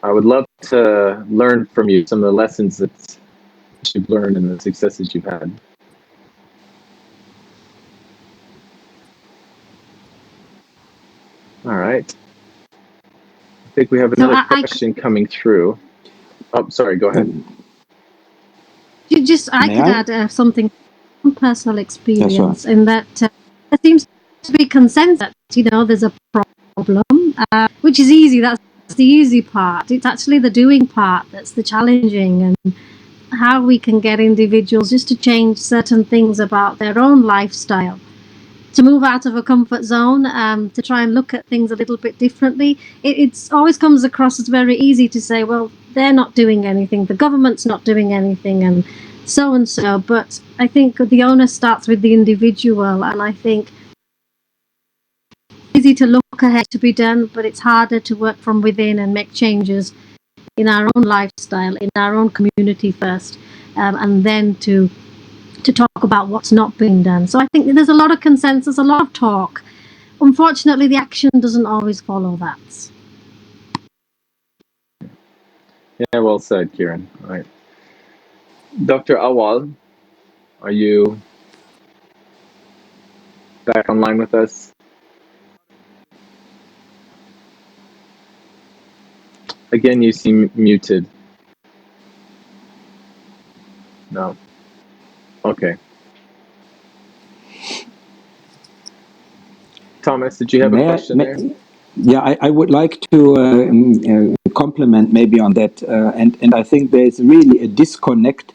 I would love to learn from you some of the lessons that you've learned and the successes you've had. All right. I think we have another question coming through. Oh, sorry, go ahead. I could add something from personal experience in that there seems to be consensus that, there's a problem, which is easy. That's the easy part. It's actually the doing part that's the challenging, and how we can get individuals just to change certain things about their own lifestyle, to move out of a comfort zone, to try and look at things a little bit differently. It always comes across as very easy to say, well, they're not doing anything, the government's not doing anything, and so. But I think the onus starts with the individual, and I think it's easy to look ahead to be done, but it's harder to work from within and make changes in our own lifestyle, in our own community first, and then to talk about what's not being done. So I think there's a lot of consensus, a lot of talk. Unfortunately, the action doesn't always follow that. Yeah, well said, Kieran. All right. Dr. Awal, are you back online with us? Again, you seem muted. No. Okay. Thomas, did you have a question there? Yeah, I would like to compliment maybe on that, and I think there's really a disconnect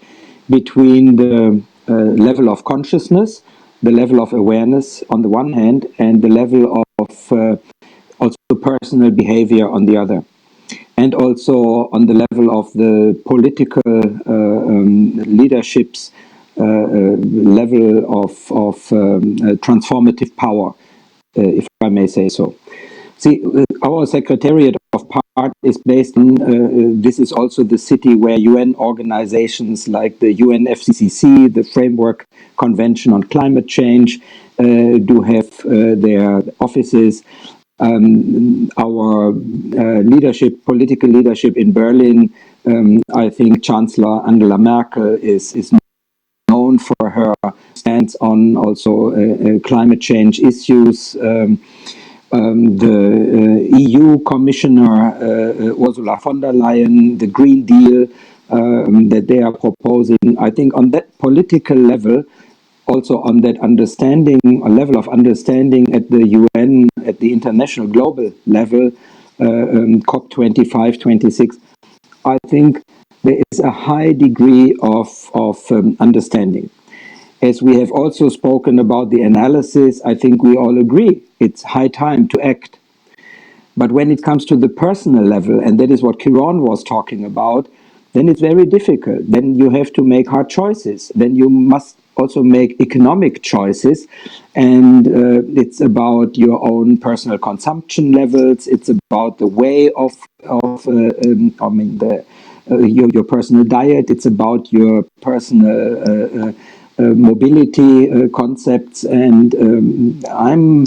between the level of consciousness, the level of awareness on the one hand, and the level of also personal behavior on the other, and also on the level of the political leadership's level of transformative power, if I may say so. See, our Secretariat of Part is based on, this is also the city where UN organizations like the UNFCCC, the Framework Convention on Climate Change, do have their offices. Our political leadership in Berlin, I think Chancellor Angela Merkel is known for her stance on also climate change issues. The EU Commissioner Ursula von der Leyen, the Green Deal that they are proposing, I think on that political level, also on that understanding, a level of understanding at the UN, at the international global level, COP25, 26, I think there is a high degree of understanding. As we have also spoken about the analysis, I think we all agree it's high time to act. But when it comes to the personal level, and that is what Kiran was talking about, then it's very difficult. Then you have to make hard choices. Then you must also make economic choices. And it's about your own personal consumption levels. It's about the way of your personal diet. It's about your personal mobility concepts. And I'm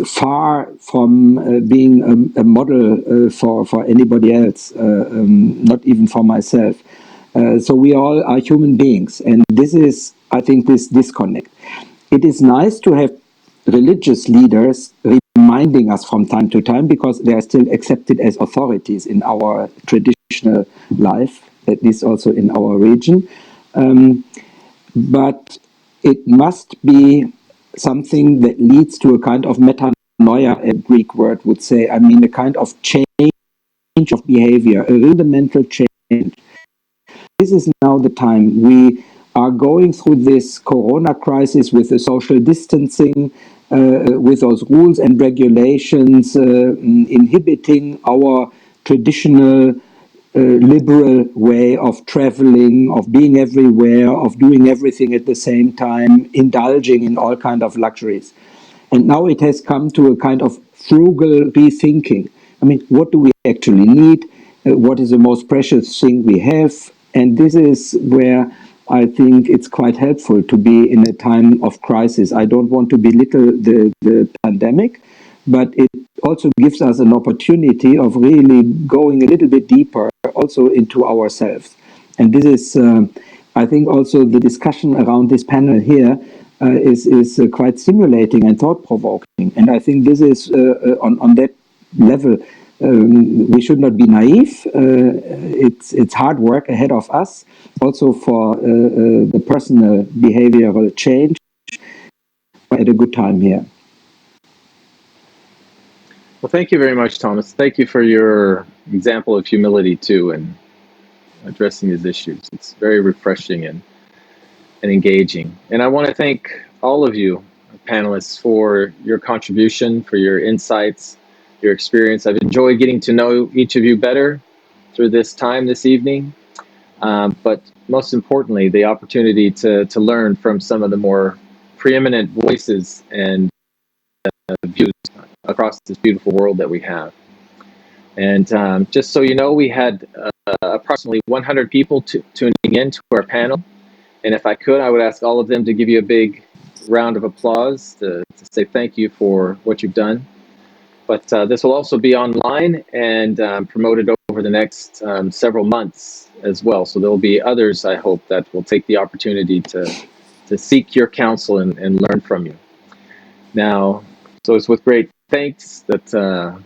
far from being a model for anybody else, not even for myself. So we all are human beings, and this is, I think, this disconnect. It is nice to have religious leaders reminding us from time to time, because they are still accepted as authorities in our traditional life, at least also in our region. But it must be something that leads to a kind of metanoia, a Greek word would say. I mean, a kind of change of behavior, a fundamental change. This is now the time. We are going through this corona crisis with the social distancing, with those rules and regulations inhibiting our traditional liberal way of traveling, of being everywhere, of doing everything at the same time, indulging in all kind of luxuries. And now it has come to a kind of frugal rethinking. I mean, what do we actually need? What is the most precious thing we have? And this is where I think it's quite helpful to be in a time of crisis. I don't want to belittle the pandemic, but it also gives us an opportunity of really going a little bit deeper also into ourselves. And this is, I think, also the discussion around this panel here is quite stimulating and thought-provoking. And I think this is, on that level, we should not be naive. It's hard work ahead of us, also for the personal behavioral change. We're at a good time here. Well, thank you very much, Thomas. Thank you for your example of humility too, and addressing these issues. It's very refreshing and engaging. And I want to thank all of you panelists for your contribution, for your insights, your experience. I've enjoyed getting to know each of you better through this time this evening. But most importantly, the opportunity to learn from some of the more preeminent voices and views across this beautiful world that we have. And just so you know, we had approximately 100 people tuning in to our panel. And if I could, I would ask all of them to give you a big round of applause to say thank you for what you've done. But this will also be online and promoted over the next several months as well. So there will be others, I hope, that will take the opportunity to seek your counsel and learn from you. Now, so it's with great thanks that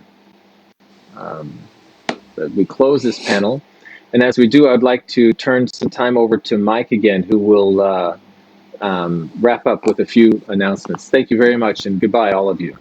we close this panel. And as we do, I'd like to turn some time over to Mike again, who will wrap up with a few announcements. Thank you very much, and goodbye, all of you.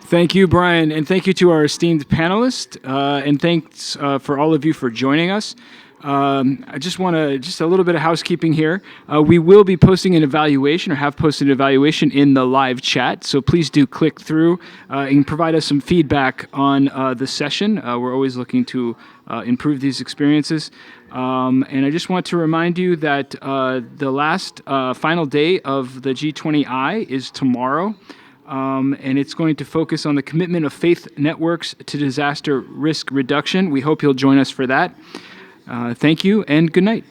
Thank you, Brian, and thank you to our esteemed panelists, and thanks for all of you for joining us. I just want to, just a little bit of housekeeping here. We will be posting an evaluation, or have posted an evaluation in the live chat, so please do click through and provide us some feedback on the session. We're always looking to improve these experiences. And I just want to remind you that the last final day of the G20I is tomorrow. And it's going to focus on the commitment of faith networks to disaster risk reduction. We hope you'll join us for that. Thank you and good night.